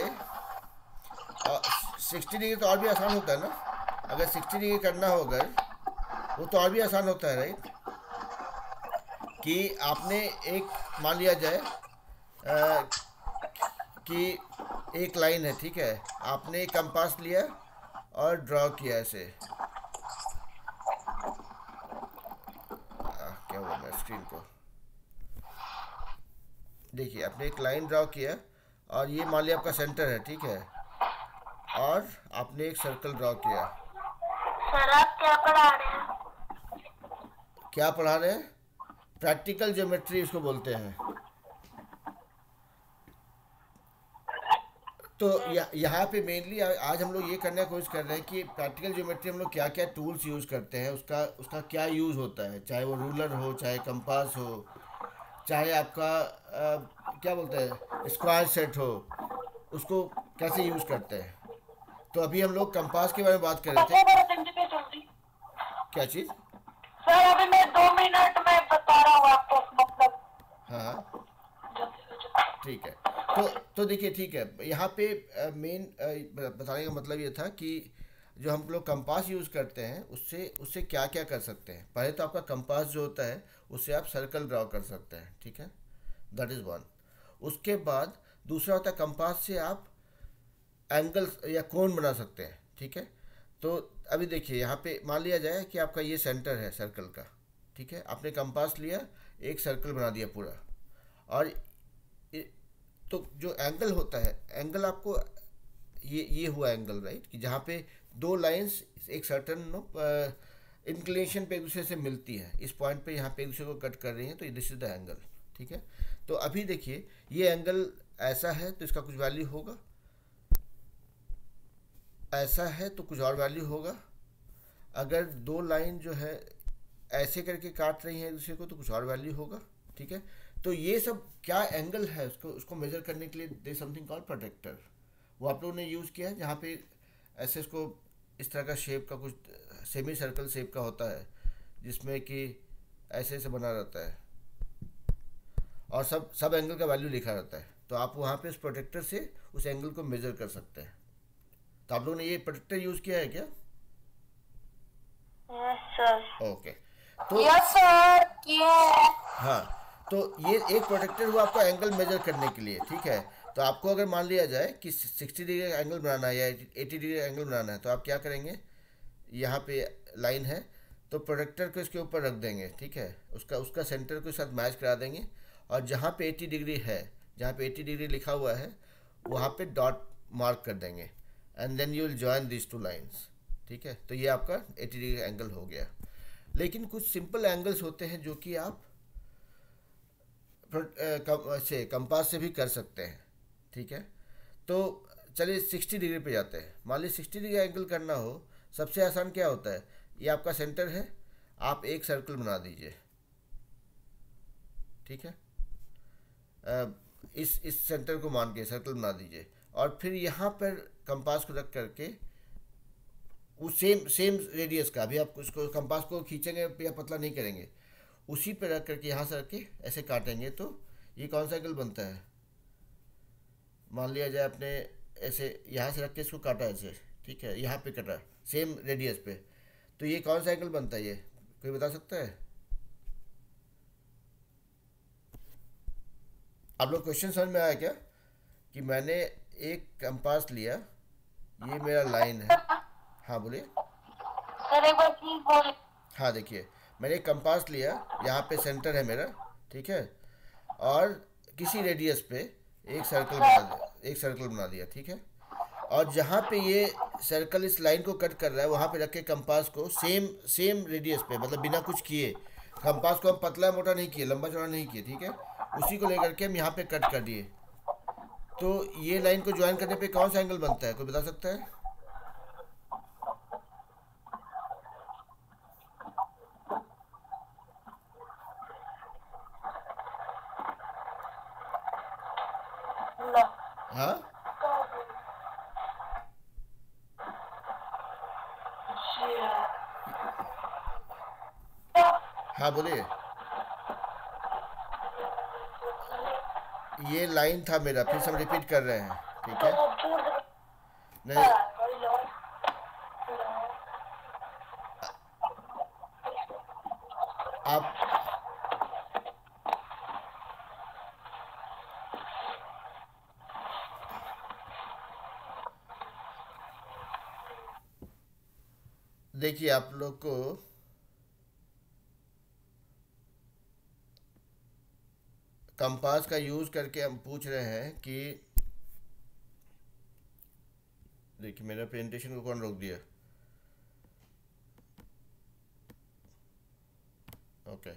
Speaker 1: 60 डिग्री तो और भी आसान होता है ना, अगर 60 डिग्री करना हो अगर, वो तो और भी आसान होता है, राइट, कि आपने एक मान लिया जाए कि एक लाइन है, ठीक है, आपने एक कंपास लिया और ड्रॉ किया ऐसे, क्या हुआ मैं स्क्रीन को देखिए, आपने एक लाइन ड्रॉ किया और ये मान लिया आपका सेंटर है, ठीक है, और आपने एक सर्कल ड्रॉ किया।
Speaker 2: सर आप क्या पढ़ा रहे हैं?
Speaker 1: क्या पढ़ा रहे हैं? प्रैक्टिकल ज्योमेट्री इसको बोलते हैं। तो यहाँ पे मेनली आज हम लोग ये करने की कोशिश कर रहे हैं कि प्रैक्टिकल ज्योमेट्री हम लोग क्या क्या टूल्स यूज़ करते हैं, उसका क्या यूज़ होता है, चाहे वो रूलर हो, चाहे कंपास हो, चाहे आपका क्या बोलते हैं स्क्वायर सेट हो, उसको कैसे यूज़ करते हैं। तो अभी हम लोग कंपास के बारे में बात कर रहे थे। क्या चीज़?
Speaker 2: सर अभी मैं 2 मिनट में बता रहा हूँ आपको, मतलब।
Speaker 1: हाँ ठीक है, तो देखिए ठीक है, यहाँ पे मेन बताने का मतलब ये था कि जो हम लोग कंपास यूज़ करते हैं उससे क्या क्या कर सकते हैं। पहले तो आपका कंपास जो होता है उससे आप सर्कल ड्रॉ कर सकते हैं, ठीक है, दैट इज़ वन। उसके बाद दूसरा होता है कंपास से आप एंगल्स या कोण बना सकते हैं, ठीक है। तो अभी देखिए यहाँ पे मान लिया जाए कि आपका ये सेंटर है सर्कल का, ठीक है, आपने कंपास लिया, एक सर्कल बना दिया पूरा, और तो जो एंगल होता है, एंगल आपको ये हुआ एंगल, राइट, कि जहाँ पे दो लाइंस एक सर्टन इंक्लिनेशन पे एक दूसरे से मिलती है, इस पॉइंट पे यहाँ पे एक दूसरे को कट कर रही हैं, तो दिस इज द एंगल, ठीक है। तो अभी देखिए ये एंगल ऐसा है तो इसका कुछ वैल्यू होगा, ऐसा है तो कुछ और वैल्यू होगा, अगर दो लाइन जो है ऐसे करके काट रही हैं एक दूसरे को तो कुछ और वैल्यू होगा, ठीक है। तो ये सब क्या एंगल है उसको उसको मेजर करने के लिए दे समथिंग कॉल्ड प्रोटेक्टर, वो आप लोगों ने यूज़ किया है, जहाँ पे ऐसे इसको इस तरह का शेप का कुछ सेमी सर्कल शेप का होता है जिसमें कि ऐसे से बना रहता है और सब सब एंगल का वैल्यू लिखा रहता है, तो आप वहाँ पे उस प्रोटेक्टर से उस एंगल को मेजर कर सकते हैं। तो आप लोगों ने ये प्रोटेक्टर यूज़ किया है क्या?
Speaker 2: Yes sir.
Speaker 1: ओके, तो
Speaker 2: यस सर किए।
Speaker 1: हाँ, तो ये एक प्रोटेक्टर हुआ आपको एंगल मेजर करने के लिए, ठीक है। तो आपको अगर मान लिया जाए कि 60 डिग्री का एंगल बनाना है या 80 डिग्री का एंगल बनाना है, तो आप क्या करेंगे, यहाँ पे लाइन है तो प्रोटेक्टर को इसके ऊपर रख देंगे, ठीक है, उसका उसका सेंटर के साथ मैच करा देंगे, और जहाँ पे 80 डिग्री है, जहाँ पे 80 डिग्री लिखा हुआ है वहाँ पे डॉट मार्क कर देंगे, and then you will join this two lines, ठीक है। तो ये आपका 80 डिग्री एंगल हो गया। लेकिन कुछ सिंपल एंगल्स होते हैं जो कि आप से कंपास से भी कर सकते हैं, ठीक है। तो चलिए 60 डिग्री पे जाते हैं। मान लीजिए 60 डिग्री एंगल करना हो, सबसे आसान क्या होता है, ये आपका सेंटर है, आप एक सर्कल बना दीजिए, ठीक है, इस सेंटर को मान के सर्कल बना दीजिए, और फिर यहाँ पर कंपास को रख करके वो सेम रेडियस का, अभी आप उसको कंपास को खींचेंगे या पतला नहीं करेंगे, उसी पे रख करके यहाँ से रख के ऐसे काटेंगे, तो ये कौन सा एंगल बनता है। मान लिया जाए आपने ऐसे यहाँ से रख के इसको काटा ऐसे, ठीक है, यहाँ पे कटा सेम रेडियस पे, तो ये कौन सा एंगल बनता है, ये कोई बता सकता है? आप लोग क्वेश्चन समझ में आया क्या, कि मैंने एक कंपास लिया, ये मेरा लाइन है, हाँ बोलिए।
Speaker 2: सर एक बार प्लीज बोलिए।
Speaker 1: हाँ देखिए, मैंने एक कंपास लिया, यहाँ पे सेंटर है मेरा, ठीक है, और किसी रेडियस पे एक सर्कल बना दिया, ठीक है, और जहाँ पे ये सर्कल इस लाइन को कट कर रहा है वहाँ पे रख के कंपास को सेम रेडियस पे, मतलब बिना कुछ किए, कंपास को हम पतला मोटा नहीं किए, लंबा चौड़ा नहीं किए, ठीक है, उसी को लेकर के हम यहाँ पे कट कर दिए, तो ये लाइन को ज्वाइन करने पे कौन सा एंगल बनता है, कोई बता सकता है? हाँ हाँ बोलिए। ये लाइन था मेरा, फिर से हम रिपीट कर रहे हैं, ठीक है, नहीं आप देखिए, आप लोग को कंपास का यूज़ करके हम पूछ रहे हैं कि, देखिए मेरा प्रेजेंटेशन को कौन रोक दिया, ओके,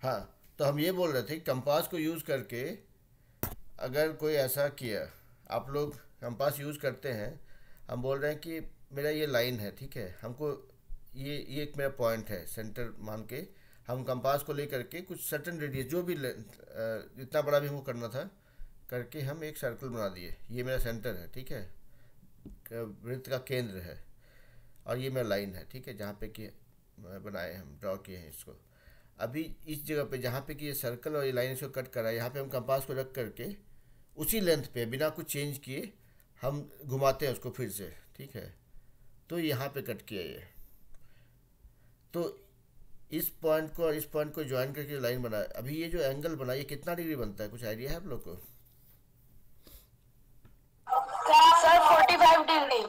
Speaker 1: हाँ, तो हम ये बोल रहे थे कंपास को यूज़ करके अगर कोई ऐसा किया, आप लोग कंपास यूज़ करते हैं, हम बोल रहे हैं कि मेरा ये लाइन है, ठीक है, हमको ये एक मेरा पॉइंट है, सेंटर मान के हम कंपास को लेकर के कुछ सर्टन रेडियस, जो भी जितना बड़ा भी हमको करना था, करके हम एक सर्कल बना दिए, ये मेरा सेंटर है, ठीक है, वृत्त का केंद्र है, और ये मेरा लाइन है, ठीक है, जहाँ पे कि बनाए हम ड्रॉ किए हैं इसको। अभी इस जगह पे जहाँ पे कि ये सर्कल और ये लाइन इसको कट करा है, यहाँ पे हम कंपास को रख करके उसी लेंथ पे बिना कुछ चेंज किए हम घुमाते हैं उसको फिर से, ठीक है, तो यहाँ पे कट किया ये, तो इस पॉइंट को और इस पॉइंट को ज्वाइन करके लाइन बना, अभी ये जो एंगल बना ये कितना डिग्री बनता है, कुछ आइडिया है आप लोग को?
Speaker 2: Sir 45 degree.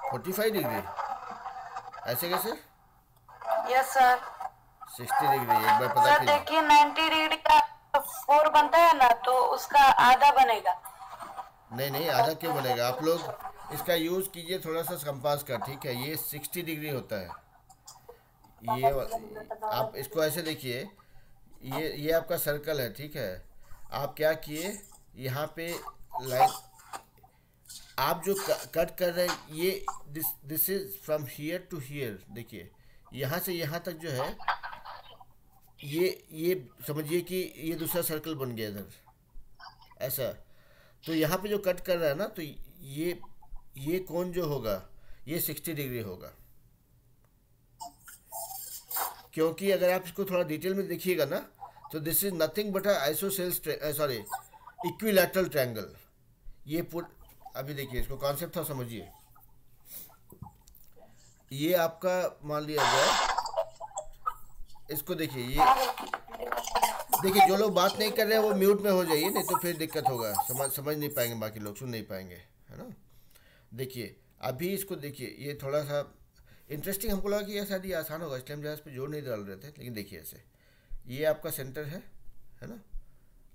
Speaker 1: 45 डिग्री? ऐसे कैसे?
Speaker 2: Yes sir.
Speaker 1: 60 डिग्री एक बार पता
Speaker 2: सर
Speaker 1: कीजिए।
Speaker 2: देखिए 90 डिग्री का 4 बनता है ना, तो उसका आधा बनेगा,
Speaker 1: नहीं नहीं, आधा क्यों बनेगा? आप लोग इसका यूज़ कीजिए थोड़ा सा कंपास का, ठीक है? ये 60 डिग्री होता है। ये आप इसको ऐसे देखिए, ये आपका सर्कल है, ठीक है? आप क्या किए, यहाँ पे लाइन आप जो कट कर रहे हैं, ये this is from here to here, देखिए यहाँ से यहाँ तक जो है, ये समझिए कि ये दूसरा सर्कल बन गया इधर, ऐसा। तो यहाँ पे जो कट कर रहा है ना, तो ये कोण जो होगा, ये 60 डिग्री होगा। क्योंकि अगर आप इसको थोड़ा डिटेल में देखिएगा ना, तो this is nothing but isosceles, sorry, equilateral triangle. ये अभी देखिए इसको कॉन्सेप्ट था, समझिए। ये आपका मान लिया जाए, इसको देखिए, ये देखिए, जो लोग बात नहीं कर रहे हैं वो म्यूट में हो जाइए, नहीं तो फिर दिक्कत होगा, समझ नहीं पाएंगे, बाकी लोग सुन नहीं पाएंगे, है ना? देखिए अभी इसको देखिए, ये थोड़ा सा इंटरेस्टिंग हमको लगा कि ये शायद ये आसान होगा, इसलिए हम जहाँ इस पर जोर नहीं डाल रहे थे, लेकिन देखिए ऐसे, ये आपका सेंटर है ना?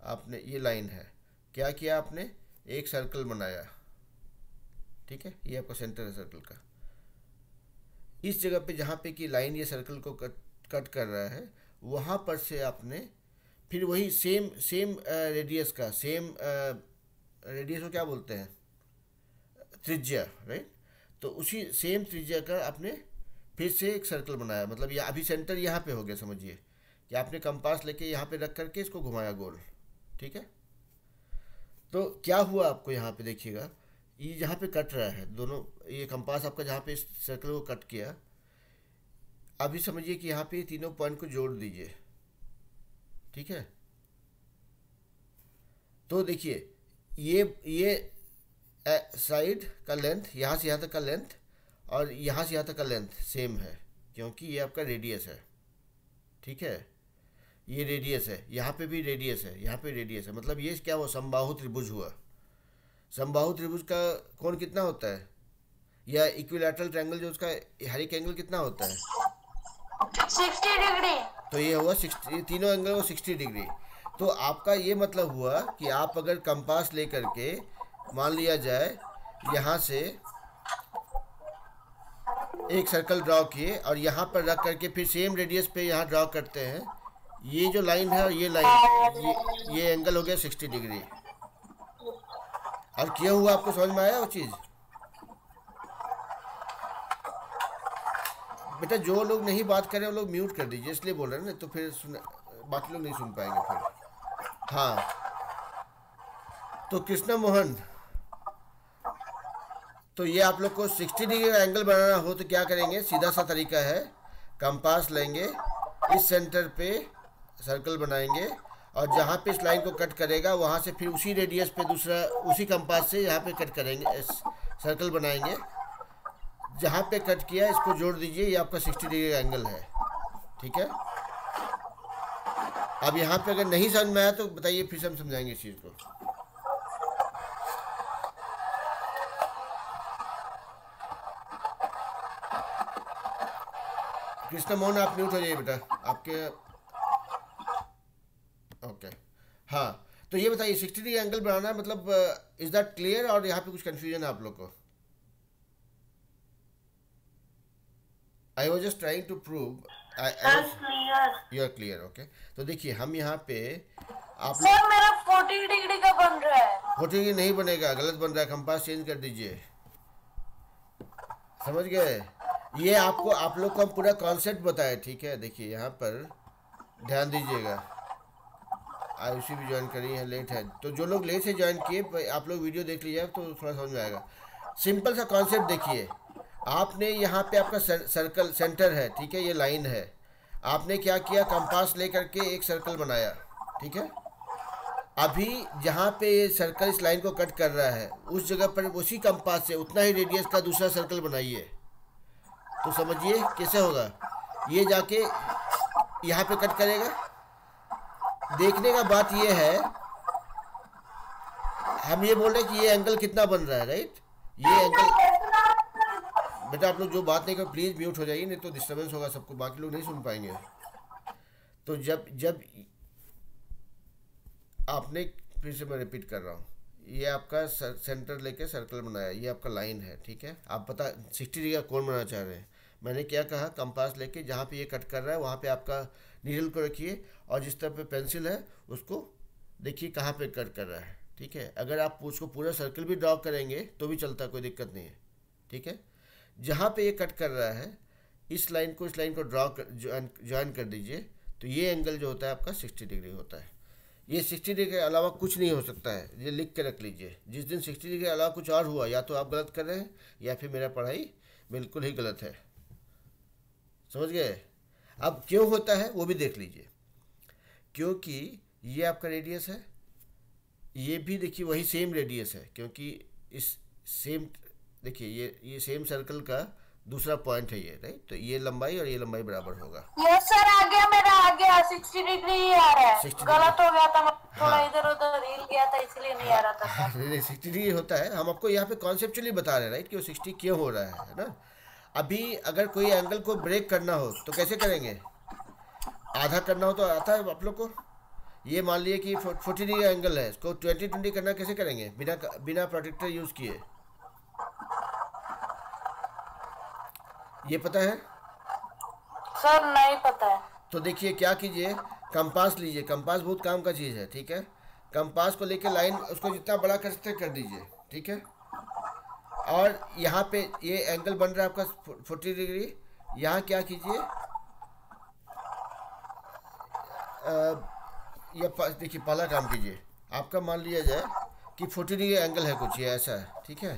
Speaker 1: आपने ये लाइन है, क्या किया आपने, एक सर्कल बनाया, ठीक है? ये आपका सेंटर है सर्कल का। इस जगह पे जहाँ पे कि लाइन ये सर्कल को कट कर रहा है, वहाँ पर से आपने फिर वही सेम सेम रेडियस का, सेम रेडियस को क्या बोलते हैं, त्रिज्या, राइट? तो उसी सेम त्रिज्या का आपने फिर से एक सर्कल बनाया, मतलब ये अभी सेंटर यहाँ पे हो गया, समझिए कि आपने कंपास लेके यहाँ पे रख करके इसको घुमाया गोल, ठीक है? तो क्या हुआ आपको यहाँ पे देखिएगा, ये जहाँ पे कट रहा है दोनों, ये कंपास आपका जहाँ पे इस सर्कल को कट किया, अभी समझिए कि यहाँ पे तीनों पॉइंट को जोड़ दीजिए, ठीक है? तो देखिए ये साइड का लेंथ, यहाँ से यहाँ तक का लेंथ और यहाँ से यहाँ तक का लेंथ सेम है, क्योंकि ये आपका रेडियस है, ठीक है? ये रेडियस है, यहाँ पे भी रेडियस है, यहाँ पे रेडियस है, मतलब ये क्या हुआ, समबाहु त्रिभुज हुआ। समबाहु त्रिभुज का कोण कितना होता है, या इक्विलैटरल ट्रायंगल जो उसका हर एक एंगल कितना होता है,
Speaker 2: 60 डिग्री।
Speaker 1: तो ये हुआ 60, तीनों एंगल वो 60 डिग्री। तो आपका ये मतलब हुआ कि आप अगर कंपास लेकर के मान लिया जाए यहाँ से एक सर्कल ड्रॉ किए और यहाँ पर रख करके फिर सेम रेडियस पे यहाँ ड्रॉ करते हैं, ये जो लाइन है और ये लाइन, ये एंगल हो गया 60 डिग्री। और क्या हुआ, आपको समझ में आया वो चीज़? बेटा जो लोग नहीं बात कर रहे हैं वो लोग म्यूट कर दीजिए, इसलिए बोल रहे हैं ना, तो फिर बाकी लोग नहीं सुन पाएंगे फिर। हाँ, तो कृष्णा मोहन, तो ये आप लोग को 60 डिग्री का एंगल बनाना हो तो क्या करेंगे, सीधा सा तरीका है, कंपास लेंगे, इस सेंटर पे सर्कल बनाएंगे और जहाँ पे इस लाइन को कट करेगा वहाँ से फिर उसी रेडियस पे दूसरा, उसी कंपास से यहाँ पे कट करेंगे, सर्कल बनाएंगे, जहाँ पे कट किया इसको जोड़ दीजिए, ये आपका 60 डिग्री का एंगल है, ठीक है? अब यहाँ पे अगर नहीं समझ में आया तो बताइए, फिर से हम समझाएंगे इस चीज़ को। कृष्ण मोहन आप म्यूट हो जाइए बेटा, आपके, ओके। हाँ, तो ये बताइए 60 डिग्री एंगल बनाना है, मतलब इज दैट क्लियर, और यहाँ पे कुछ कंफ्यूजन है आप लोग को? I was just trying to prove, you are clear, okay. तो देखिए हम यहाँ पे आप
Speaker 2: सर मेरा 40 डिग्री का बन रहा है।
Speaker 1: 40 डिग्री नहीं बनेगा, गलत बन रहा है, कंपास चेंज कर दीजिए, समझ गए? ये आपको, आप लोग को हम पूरा कॉन्सेप्ट बताए, ठीक है? देखिए यहाँ पर ध्यान दीजिएगा, आयुषी भी ज्वाइन करी है, लेट है, तो जो लोग लेट से ज्वाइन किए आप लोग वीडियो देख लीजिए तो थोड़ा समझ में आएगा। सिंपल सा कॉन्सेप्ट देखिए, आपने यहाँ पे आपका सर्कल सेंटर है, ठीक है? ये लाइन है, आपने क्या किया, कंपास ले करके एक सर्कल बनाया, ठीक है? अभी जहाँ पे ये सर्कल इस लाइन को कट कर रहा है उस जगह पर उसी कंपास से उतना ही रेडियस का दूसरा सर्कल बनाइए, तो समझिए कैसे होगा, ये जाके यहाँ पे कट करेगा। देखने का बात ये है, हम ये बोल रहे हैं कि ये एंगल कितना बन रहा है, राइट? ये एंगल, बेटा आप लोग जो बात नहीं कर प्लीज़ म्यूट हो जाइए, नहीं तो डिस्टर्बेंस होगा सबको, बाकी लोग नहीं सुन पाएंगे। तो जब आपने, फिर से मैं रिपीट कर रहा हूँ, ये आपका सेंटर लेके सर्कल बनाया, ये आपका लाइन है, ठीक है। आप पता 60 डिग्री का कोण बनाना चाह रहे हैं। मैंने क्या कहा, कंपास लेके जहाँ पे ये कट कर रहा है वहाँ पे आपका नीडल को रखिए, और जिस तरफ पे पेंसिल है उसको देखिए कहाँ पे कट कर रहा है, ठीक है। अगर आप उसको पूरा सर्कल भी ड्रॉ करेंगे तो भी चलता, कोई दिक्कत नहीं है, ठीक है। जहाँ पे ये कट कर रहा है इस लाइन को ड्रॉ कर ज्वाइन कर दीजिए, तो ये एंगल जो होता है आपका 60 डिग्री होता है। ये 60 डिग्री के अलावा कुछ नहीं हो सकता है, ये लिख के रख लीजिए। जिस दिन 60 डिग्री के अलावा कुछ और हुआ, या तो आप गलत कर रहे हैं या फिर मेरा पढ़ाई बिल्कुल ही गलत है। समझ गए? अब क्यों होता है वो भी देख लीजिए। क्योंकि ये आपका रेडियस है, ये भी देखिए वही सेम रेडियस है, क्योंकि इस सेम देखिए ये सेम सर्कल का दूसरा पॉइंट है ये, राइट। तो ये लंबाई और ये लंबाई बराबर होगा।
Speaker 2: यस सर, आ गया, मेरा आ गया, 60 डिग्री ही आ रहा है।
Speaker 1: 60
Speaker 2: गलत हो गया था, मैं थोड़ा
Speaker 1: हाँ
Speaker 2: इधर उधर हिल गया था, इसलिए नहीं आ रहा था सर।
Speaker 1: नहीं 60 डिग्री होता है। हम आपको यहाँ पे कॉन्सेप्चुअली बता रहे हैं, राइट, कि वो 60 क्यों हो रहा है ना। अभी अगर कोई एंगल को ब्रेक करना हो तो कैसे करेंगे? आधा करना हो तो आता है आप लोग को। ये मान लिए कि 40 डिग्री का एंगल है, इसको 20 करना कैसे करेंगे? बिना बिना प्रोटेक्टर यूज़ किए। ये पता है?
Speaker 2: सर नहीं पता है।
Speaker 1: तो देखिए क्या कीजिए, कंपास लीजिए। कंपास बहुत काम का चीज़ है, ठीक है। कंपास को लेके लाइन उसको जितना बड़ा कर सकते कर दीजिए, ठीक है। और यहाँ पे ये एंगल बन रहा है आपका 40 डिग्री। यहाँ क्या कीजिए, देखिए पहला काम कीजिए, आपका मान लिया जाए कि 40 डिग्री एंगल है कुछ, ये ऐसा है, ठीक है।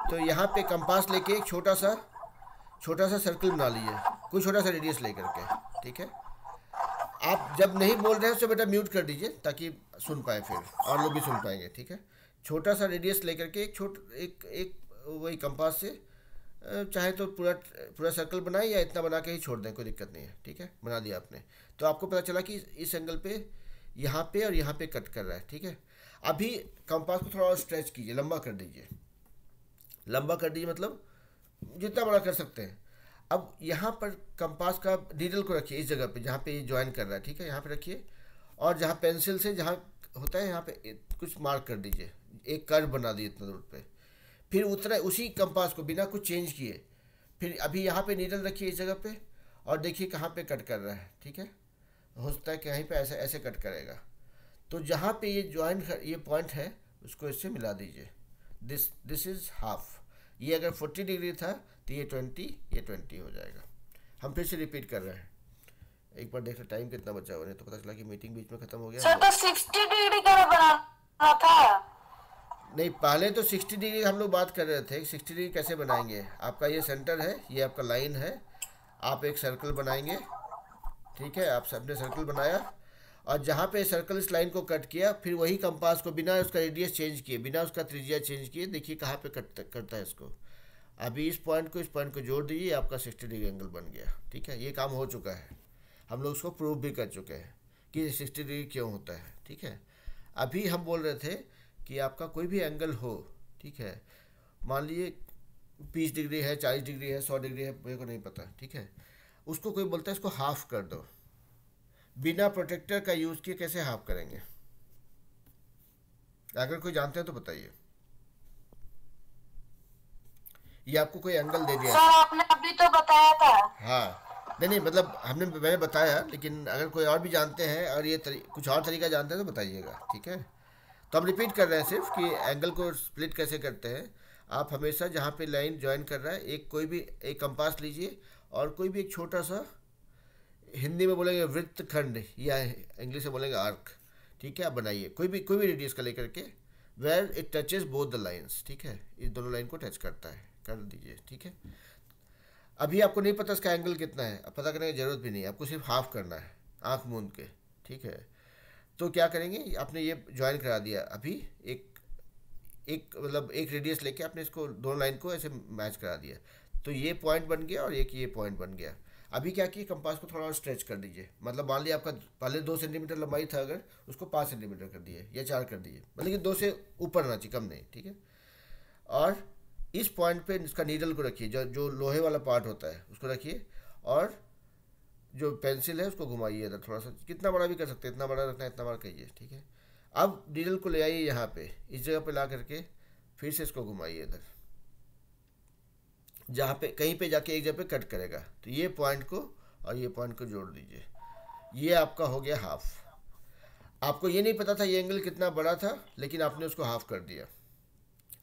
Speaker 1: तो यहाँ पे कंपास लेके एक छोटा सा सर्कल बना लीजिए, कोई छोटा सा रेडियस लेकर के, ठीक है। आप जब नहीं बोल रहे हैं तो बेटा म्यूट कर दीजिए ताकि सुन पाए, फिर और लोग भी सुन पाएंगे, ठीक है। छोटा सा रेडियस लेकर के एक वही कंपास से चाहे तो पूरा पूरा सर्कल बनाए या इतना बना के ही छोड़ दें, कोई दिक्कत नहीं है, ठीक है। बना दिया आपने, तो आपको पता चला कि इस एंगल पे यहाँ पे और यहाँ पे कट कर रहा है, ठीक है। अभी कंपास को थोड़ा और स्ट्रेच कीजिए, लंबा कर दीजिए। लंबा कर दीजिए मतलब जितना बड़ा कर सकते हैं। अब यहाँ पर कंपास का नीडल को रखिए इस जगह पे जहाँ पे ये ज्वाइन कर रहा है, ठीक है। यहाँ पे रखिए, और जहाँ पेंसिल से जहाँ होता है यहाँ पे कुछ मार्क कर दीजिए, एक कर्व बना दीजिए इतना दूर पे। फिर उतना उसी कंपास को बिना कुछ चेंज किए फिर अभी यहाँ पे नीडल रखिए इस जगह पे, और देखिए कहाँ पे कट कर रहा है, ठीक है। हो सकता है कि कहीं पे ऐसे ऐसे कट करेगा, तो जहाँ पे ये ये पॉइंट है उसको इससे मिला दीजिए। This is half. ये अगर 40 डिग्री था तो ये 20 हो जाएगा। हम फिर से रिपीट कर रहे हैं, एक बार देख लो टाइम कितना बचा हुआ है, तो पता चला कि मीटिंग बीच में ख़त्म हो गया।
Speaker 2: सर तो 60 डिग्री का बनाना था।
Speaker 1: नहीं, पहले तो 60 डिग्री हम लोग बात कर रहे थे। 60 डिग्री कैसे बनाएंगे? आपका ये सेंटर है, ये आपका लाइन है, आप एक सर्कल बनाएंगे, ठीक है। आप सबने सर्कल बनाया, और जहाँ पे सर्कल इस लाइन को कट किया, फिर वही कंपास को बिना उसका रेडियस चेंज किए, बिना उसका त्रिज्या चेंज किए, देखिए कहाँ पे करता है इसको। अभी इस पॉइंट को जोड़ दीजिए, आपका 60 डिग्री एंगल बन गया, ठीक है। ये काम हो चुका है, हम लोग उसको प्रूव भी कर चुके हैं कि 60 डिग्री क्यों होता है, ठीक है। अभी हम बोल रहे थे कि आपका कोई भी एंगल हो, ठीक है, मान लीजिए 20 डिग्री है, 40 डिग्री है, 100 डिग्री है, मेरे को नहीं पता, ठीक है। उसको कोई बोलता है इसको हाफ कर दो, बिना प्रोटेक्टर का यूज़ किए कैसे हाफ करेंगे? अगर कोई जानते हैं तो बताइए। ये आपको कोई एंगल दे दिया,
Speaker 2: सर आपने अभी तो बताया था।
Speaker 1: हाँ, नहीं मतलब मैंने बताया, लेकिन अगर कोई और भी जानते हैं और ये कुछ और तरीका जानते हैं तो बताइएगा, ठीक है। तो हम रिपीट कर रहे हैं सिर्फ कि एंगल को स्प्लिट कैसे करते हैं। आप हमेशा जहाँ पे लाइन ज्वाइन कर रहा है, कोई भी एक कंपास लीजिए, और कोई भी एक छोटा सा, हिंदी में बोलेंगे वृत्तखंड या इंग्लिश में बोलेंगे आर्क, ठीक है। आप बनाइए कोई भी रेडियस का लेकर के, where it touches both the lines, ठीक है। इस दोनों लाइन को टच करता है, कर दीजिए, ठीक है। अभी आपको नहीं पता इसका एंगल कितना है, अब पता करने की ज़रूरत भी नहीं, आपको सिर्फ हाफ करना है आँख मूंद के, ठीक है। तो क्या करेंगे, आपने ये ज्वाइन करा दिया, अभी एक एक मतलब एक रेडियस लेके आपने इसको दोनों लाइन को ऐसे मैच करा दिया, तो ये पॉइंट बन गया और एक ये पॉइंट बन गया। अभी क्या किए, कंपास को थोड़ा और स्ट्रेच कर दीजिए, मतलब मान लिया आपका पहले 2 सेंटीमीटर लंबाई था, अगर उसको 5 सेंटीमीटर कर दिए या 4 कर दिए, मतलब कि 2 से ऊपर ना चाहिए, कम नहीं, ठीक है। और इस पॉइंट पे इसका नीडल को रखिए, जो लोहे वाला पार्ट होता है उसको रखिए, और जो पेंसिल है उसको घुमाइए इधर थोड़ा सा, कितना बड़ा भी कर सकते हैं, इतना बड़ा रखना है इतना बड़ा कहिए, ठीक है। अब नीडल को ले आइए यहाँ पे, इस जगह पे ला करके फिर से इसको घुमाइए इधर, जहाँ पे कहीं पे जाके एक जगह पे कट करेगा। तो ये पॉइंट को और ये पॉइंट को जोड़ दीजिए, ये आपका हो गया हाफ। आपको ये नहीं पता था ये एंगल कितना बड़ा था, लेकिन आपने उसको हाफ कर दिया।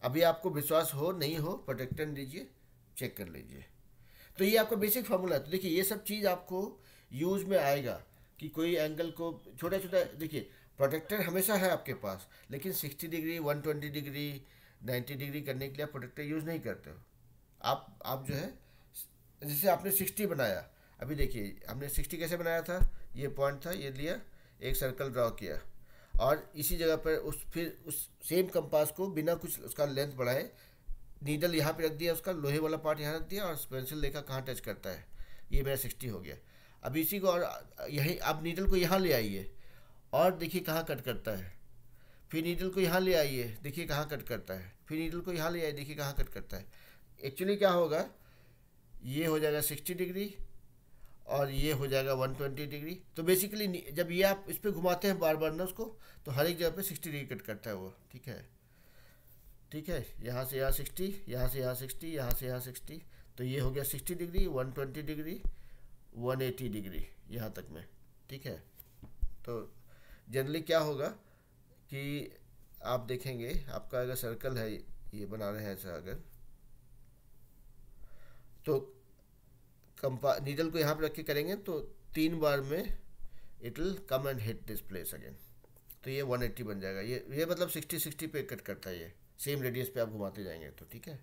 Speaker 1: अभी आपको विश्वास हो नहीं हो, प्रोटेक्टर दीजिए, चेक कर लीजिए। तो ये आपका बेसिक फार्मूला है। तो देखिए ये सब चीज़ आपको यूज में आएगा कि कोई एंगल को छोटा छोटा, देखिए प्रोटेक्टर हमेशा है आपके पास, लेकिन 60 डिग्री 120 डिग्री 90 डिग्री करने के लिए आप प्रोटेक्टर यूज़ नहीं करते हो। आप जो है, जैसे आपने 60 बनाया, अभी देखिए हमने 60 कैसे बनाया था, ये पॉइंट था, ये लिया, एक सर्कल ड्रॉ किया, और इसी जगह पर फिर उस सेम कंपास को बिना कुछ उसका लेंथ बढ़ाए नीडल यहाँ पे रख दिया, उसका लोहे वाला पार्ट यहाँ रख दिया, और पेंसिल देखा कहाँ टच करता है, ये मेरा 60 हो गया। अब इसी को और यही आप नीडल को यहाँ ले आइए और देखिए कहाँ कट करता है, फिर नीडल को यहाँ ले आइए, देखिए कहाँ कट करता है, फिर नीडल को यहाँ ले आइए, देखिए कहाँ कट करता है। एक्चुअली क्या होगा, ये हो जाएगा 60 डिग्री और ये हो जाएगा 120 डिग्री। तो बेसिकली जब ये आप इस पर घुमाते हैं बार बार ना उसको, तो हर एक जगह पे 60 डिग्री कट करता है वो, ठीक है। ठीक है, यहाँ से यहाँ 60, यहाँ से यहाँ 60, यहाँ से यहाँ 60, तो ये हो गया 60 डिग्री 120 डिग्री 180 डिग्री यहाँ तक में, ठीक है। तो जनरली क्या होगा कि आप देखेंगे, आपका अगर सर्कल है, ये बना रहे हैं ऐसा अगर, तो नीडल को यहाँ पे रख के करेंगे तो 3 बार में it will come and hit this place again, तो ये 180 बन जाएगा। ये मतलब 60 पे कट करता है, ये सेम रेडियस पे आप घुमाते जाएंगे, तो ठीक है।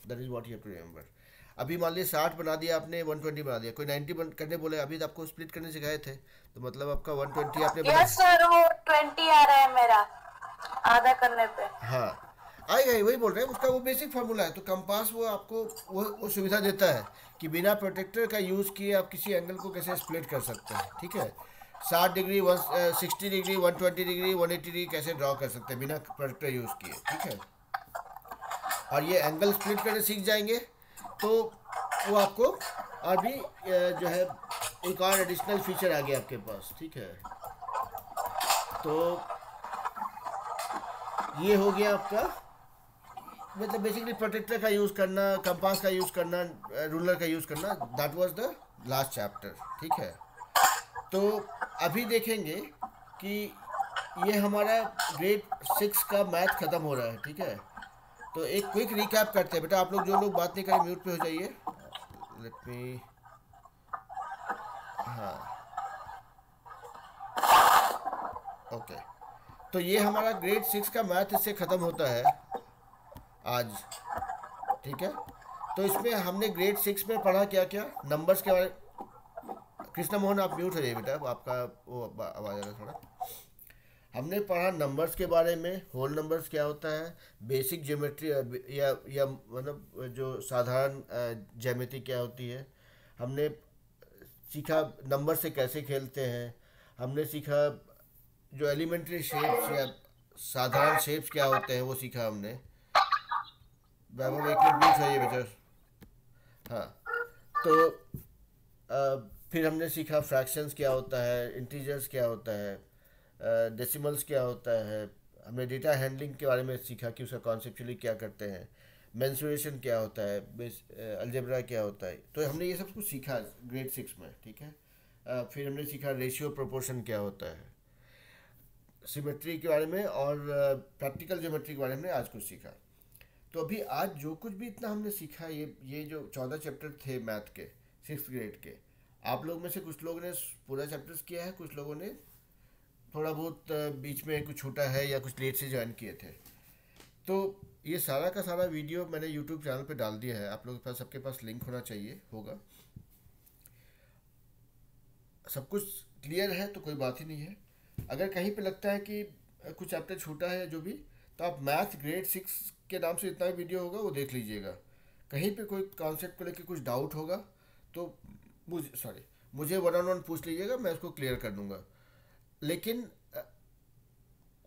Speaker 1: That is what you have to remember. अभी मान लिया 60 बना दिया आपने, 120 बना दिया, कोई 90 करने बोले, अभी तो आपको स्प्लिट करने सिखाए थे, तो मतलब आपका 120 आपने बना।
Speaker 2: यस सर, वो 20 आ रहा है मेरा आधा करने पे।
Speaker 1: हाँ आएगा ही, वही बोल रहे हैं, उसका वो बेसिक फार्मूला है। तो कंपास वो आपको वो सुविधा देता है कि बिना प्रोटेक्टर का यूज़ किए आप किसी एंगल को कैसे स्प्लिट कर सकते हैं, ठीक है। 60 डिग्री 60 डिग्री 120 डिग्री 180 डिग्री कैसे ड्रॉ कर सकते हैं बिना प्रोटेक्टर यूज़ किए, ठीक है। और ये एंगल स्प्लिट करने सीख जाएंगे तो वो आपको और भी जो है एक और एडिशनल फीचर आ गया आपके पास, ठीक है। तो ये हो गया आपका, मतलब बेसिकली प्रोटेक्टर का यूज़ करना, कंपास का यूज़ करना, रूलर का यूज़ करना, that was the last chapter, ठीक है। तो अभी देखेंगे कि ये हमारा ग्रेड 6 का मैथ ख़त्म हो रहा है, ठीक है। तो एक क्विक रिकैप करते हैं बेटा, आप लोग जो लोग बात नहीं करें म्यूट पे हो जाइए। लेट मी, हाँ ओके। तो ये हमारा ग्रेड 6 का मैथ इससे ख़त्म होता है आज, ठीक है। तो इसमें हमने ग्रेड 6 में पढ़ा क्या क्या, नंबर्स के बारे। कृष्णा मोहन आप म्यूट हो जाइए बेटा, आपका वो आवाज़ आ रहा है थोड़ा। हमने पढ़ा नंबर्स के बारे में, होल नंबर्स क्या होता है, बेसिक ज्योमेट्री या मतलब जो साधारण ज्यामिति क्या होती है, हमने सीखा नंबर से कैसे खेलते हैं, हमने सीखा जो एलिमेंट्री शेप्स या साधारण शेप्स क्या होते हैं वो सीखा हमने। वैभव एक मिनट बीच है ये बेटा, हाँ। तो फिर हमने सीखा फ्रैक्शंस क्या होता है, इंटीजर्स क्या होता है, डेसिमल्स क्या होता है, हमने डेटा हैंडलिंग के बारे में सीखा कि उसका कॉन्सेप्चुअली क्या करते हैं, मेंसुरेशन क्या होता है, अलजेब्रा क्या होता है। तो हमने ये सब कुछ सीखा ग्रेड 6 में, ठीक है। फिर हमने सीखा रेशियो प्रोपोर्शन क्या होता है, सिमेट्री के बारे में, और प्रैक्टिकल ज्योमेट्री के बारे में आज कुछ सीखा। तो अभी आज जो कुछ भी इतना हमने सीखा, ये जो 14 चैप्टर थे मैथ के 6th ग्रेड के, आप लोग में से कुछ लोगों ने पूरा चैप्टर्स किया है, कुछ लोगों ने थोड़ा बहुत बीच में कुछ छूटा है या कुछ लेट से ज्वाइन किए थे। तो ये सारा का सारा वीडियो मैंने यूट्यूब चैनल पे डाल दिया है, आप लोगों के पास, सबके पास लिंक होना चाहिए, होगा। सब कुछ क्लियर है तो कोई बात ही नहीं है। अगर कहीं पे लगता है कि कुछ चैप्टर छूटा है जो भी, तो आप मैथ ग्रेड 6 के नाम से जितना भी वीडियो होगा वो देख लीजिएगा। कहीं पे कोई कॉन्सेप्ट को लेकर कुछ डाउट होगा तो मुझे 1-on-1 पूछ लीजिएगा, मैं उसको क्लियर कर दूंगा। लेकिन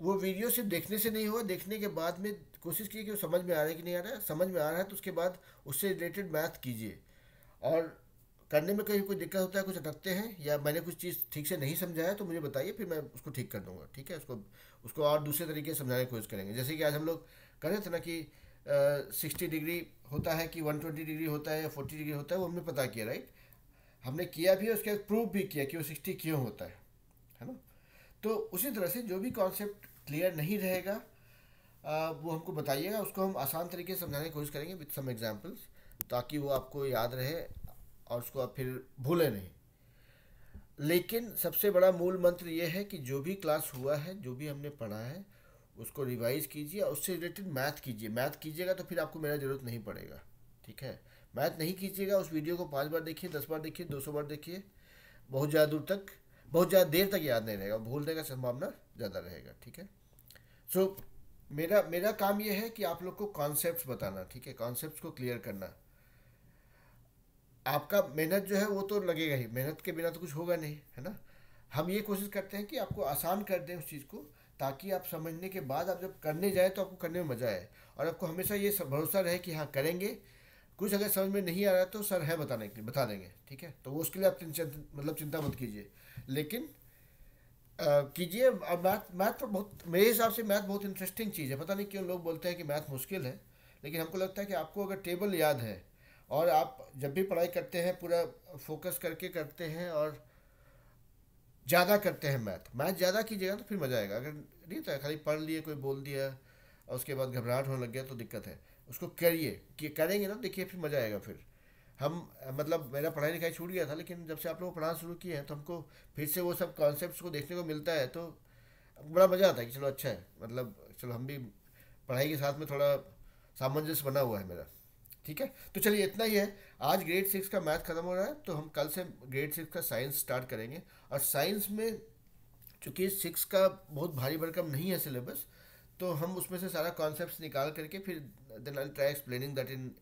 Speaker 1: वो वीडियो सिर्फ देखने से नहीं हुआ, देखने के बाद में कोशिश कीजिए कि वो समझ में आ रहा है कि नहीं आ रहा है। समझ में आ रहा है तो उसके बाद उससे रिलेटेड मैथ कीजिए, और करने में कहीं कोई दिक्कत होता है, कुछ अटकते हैं, या मैंने कुछ चीज़ ठीक से नहीं समझाया तो मुझे बताइए, फिर मैं उसको ठीक कर दूंगा, ठीक है। उसको उसको और दूसरे तरीके से समझाने की कोशिश करेंगे। जैसे कि आज हम लोग कर रहे थे ना कि 60 डिग्री होता है कि 120 डिग्री होता है या 40 डिग्री होता है, वो हमने पता किया, राइट। हमने किया भी, उसके बाद प्रूव भी किया कि वो 60 क्यों होता है ना। तो उसी तरह से जो भी कॉन्सेप्ट क्लियर नहीं रहेगा वो हमको बताइएगा, उसको हम आसान तरीके से समझाने की कोशिश करेंगे विद सम एग्जांपल्स, ताकि वो आपको याद रहे और उसको आप फिर भूलें नहीं। लेकिन सबसे बड़ा मूल मंत्र ये है कि जो भी क्लास हुआ है, जो भी हमने पढ़ा है, उसको रिवाइज कीजिए और उससे रिलेटेड मैथ कीजिए। मैथ कीजिएगा तो फिर आपको मेरा ज़रूरत नहीं पड़ेगा, ठीक है। मैथ नहीं कीजिएगा, उस वीडियो को 5 बार देखिए, 10 बार देखिए, 200 बार देखिए, बहुत ज़्यादा दूर तक, बहुत ज़्यादा देर तक याद नहीं रहेगा, भूलने का संभावना ज़्यादा रहेगा, ठीक है। सो मेरा मेरा काम ये है कि आप लोग को कॉन्सेप्ट्स बताना, ठीक है, कॉन्सेप्ट्स को क्लियर करना। आपका मेहनत जो है वो तो लगेगा ही, मेहनत के बिना तो कुछ होगा नहीं, है ना। हम ये कोशिश करते हैं कि आपको आसान कर दें उस चीज़ को, ताकि आप समझने के बाद आप जब करने जाए तो आपको करने में मज़ा आए, और आपको हमेशा ये भरोसा रहे कि हाँ करेंगे। कुछ अगर समझ में नहीं आ रहा तो सर है बताने के लिए, बता देंगे, ठीक है। तो वो उसके लिए आप चिंता मत कीजिए, लेकिन कीजिए। और मैथ मैथ तो बहुत, मेरे हिसाब से मैथ बहुत इंटरेस्टिंग चीज़ है। पता नहीं क्यों लोग बोलते हैं कि मैथ मुश्किल है, लेकिन हमको लगता है कि आपको अगर टेबल याद है और आप जब भी पढ़ाई करते हैं पूरा फोकस करके करते हैं और ज़्यादा करते हैं, मैथ मैथ ज़्यादा कीजिएगा तो फिर मज़ा आएगा। अगर नहीं तो खाली पढ़ लिए, कोई बोल दिया और उसके बाद घबराहट होने लग गया तो दिक्कत है। उसको करिए, कि करेंगे ना, देखिए फिर मज़ा आएगा। फिर हम मतलब मेरा पढ़ाई लिखाई छूट गया था, लेकिन जब से आप लोग पढ़ाना शुरू किए हैं तो हमको फिर से वो सब कॉन्सेप्ट्स को देखने को मिलता है, तो बड़ा मज़ा आता है कि चलो अच्छा है, मतलब चलो हम भी पढ़ाई के साथ में थोड़ा सामंजस्य बना हुआ है मेरा, ठीक है। तो चलिए इतना ही है। आज ग्रेड 6 का मैथ खत्म हो रहा है, तो हम कल से ग्रेड 6 का साइंस स्टार्ट करेंगे। और साइंस में चूँकि 6 का बहुत भारी भरकम नहीं है सिलेबस, तो हम उसमें से सारा कॉन्सेप्ट्स निकाल करके फिर then I try explaining that in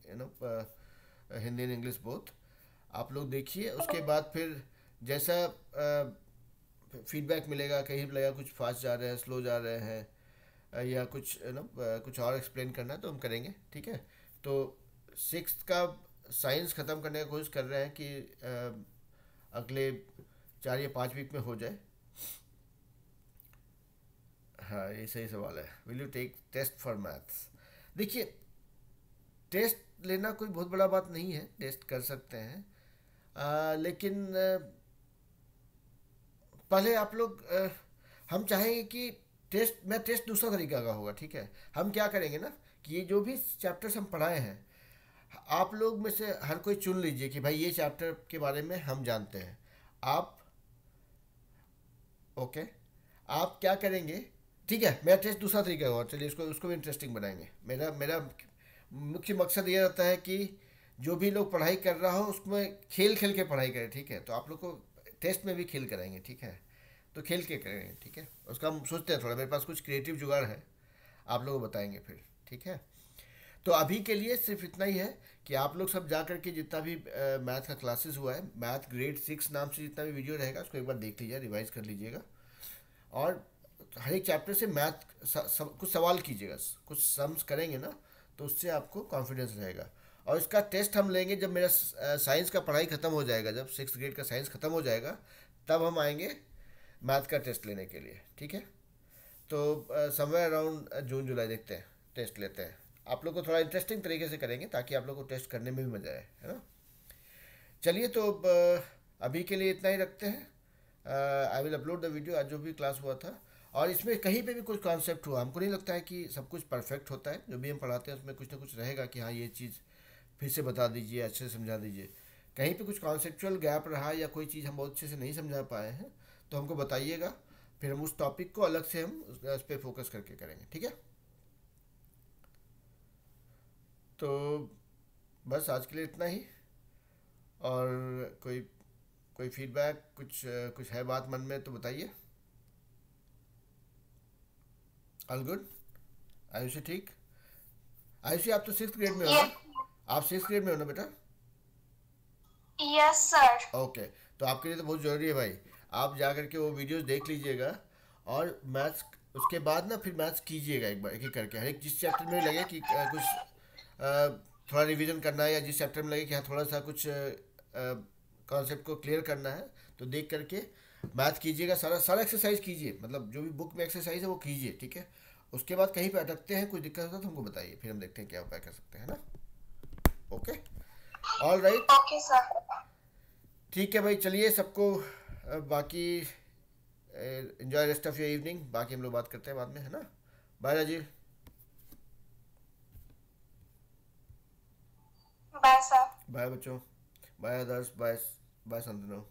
Speaker 1: Hindi and English both. आप लोग देखिए, उसके बाद फिर जैसा फीडबैक मिलेगा, कहीं भी लगेगा कुछ फास्ट जा रहे हैं, स्लो जा रहे हैं, या कुछ कुछ और एक्सप्लेन करना है तो हम करेंगे, ठीक है। तो 6 का साइंस ख़त्म करने की कोशिश कर रहे हैं कि अगले 4 या 5 वीक में हो जाए। हाँ, ये सही सवाल है। Will you take test for maths? देखिए, टेस्ट लेना कोई बहुत बड़ा बात नहीं है, टेस्ट कर सकते हैं, लेकिन पहले आप लोग हम चाहेंगे कि टेस्ट दूसरा तरीका का होगा, ठीक है। हम क्या करेंगे ना कि ये जो भी चैप्टर्स हम पढ़ाए हैं, आप लोग में से हर कोई चुन लीजिए कि भाई ये चैप्टर के बारे में हम जानते हैं। आप ओके, आप क्या करेंगे, ठीक है, मेरा टेस्ट दूसरा तरीका होगा, चलिए उसको उसको भी इंटरेस्टिंग बनाएंगे। मेरा मेरा मुख्य मकसद ये रहता है कि जो भी लोग पढ़ाई कर रहा हो उसमें खेल खेल के पढ़ाई करें, ठीक है। तो आप लोग को टेस्ट में भी खेल कराएंगे, ठीक है। तो खेल के करेंगे, ठीक है। उसका हम सोचते हैं, थोड़ा मेरे पास कुछ क्रिएटिव जुगाड़ है, आप लोग को बताएंगे फिर, ठीक है। तो अभी के लिए सिर्फ इतना ही है कि आप लोग सब जा करके जितना भी मैथ का क्लासेस हुआ है, मैथ ग्रेड 6 नाम से जितना भी वीडियो रहेगा उसको एक बार देख लीजिए, रिवाइज कर लीजिएगा, और हर एक चैप्टर से मैथ कुछ सवाल कीजिएगा, कुछ सम्स करेंगे ना, तो उससे आपको कॉन्फिडेंस रहेगा। और इसका टेस्ट हम लेंगे जब मेरा साइंस का पढ़ाई ख़त्म हो जाएगा, जब 6 ग्रेड का साइंस ख़त्म हो जाएगा तब हम आएंगे मैथ का टेस्ट लेने के लिए, ठीक है। तो समवेयर अराउंड जून जुलाई देखते हैं, टेस्ट लेते हैं। आप लोग को थोड़ा इंटरेस्टिंग तरीके से करेंगे ताकि आप लोग को टेस्ट करने में भी मज़ा आए, है ना। चलिए, तो अभी के लिए इतना ही रखते हैं। I will upload the video, आज जो भी क्लास हुआ था, और इसमें कहीं पे भी कुछ कॉन्सेप्ट हुआ, हमको नहीं लगता है कि सब कुछ परफेक्ट होता है। जो भी हम पढ़ाते हैं उसमें कुछ ना कुछ रहेगा कि हाँ ये चीज़ फिर से बता दीजिए, अच्छे से समझा दीजिए। कहीं पे कुछ कॉन्सेप्चुअल गैप रहा या कोई चीज़ हम बहुत अच्छे से नहीं समझा पाए हैं तो हमको बताइएगा, फिर हम उस टॉपिक को अलग से हम उस पर फोकस करके करेंगे, ठीक है। तो बस आज के लिए इतना ही। और कोई कोई फीडबैक, कुछ है बात मन में तो बताइए। All good? आयुषी ठीक? आयुषी, आप तो 6 ग्रेड में हो ना? आप 6 ग्रेड में हो ना बेटा?
Speaker 2: Yes sir.
Speaker 1: ओके, तो आपके लिए तो बहुत ज़रूरी है भाई, आप जा करके वो वीडियोस देख लीजिएगा, और मैथ्स उसके बाद ना फिर मैथ्स कीजिएगा एक बार, एक एक करके। हर एक जिस चैप्टर में लगे कि कुछ थोड़ा रिवीजन करना है, या जिस चैप्टर में लगे कि हाँ थोड़ा सा कुछ कॉन्सेप्ट को क्लियर करना है तो देख करके मैथ कीजिएगा, सारा सारा एक्सरसाइज कीजिए, मतलब जो भी बुक में एक्सरसाइज है वो कीजिए, ठीक है। उसके बाद कहीं पे अटकते हैं, कुछ दिक्कत होता है तो हमको बताइए, फिर हम देखते हैं क्या उपाय कर सकते हैं ना। Okay, all right,
Speaker 2: okay sir.
Speaker 1: ठीक है भाई, चलिए सबको बाकी enjoy rest of your evening, बाकी हम लोग बात करते हैं बाद में, है ना। Bye Rajiv.
Speaker 2: Bye sir.
Speaker 1: Bye बच्चों। Bye Adarsh. Bye. Bye Santanu.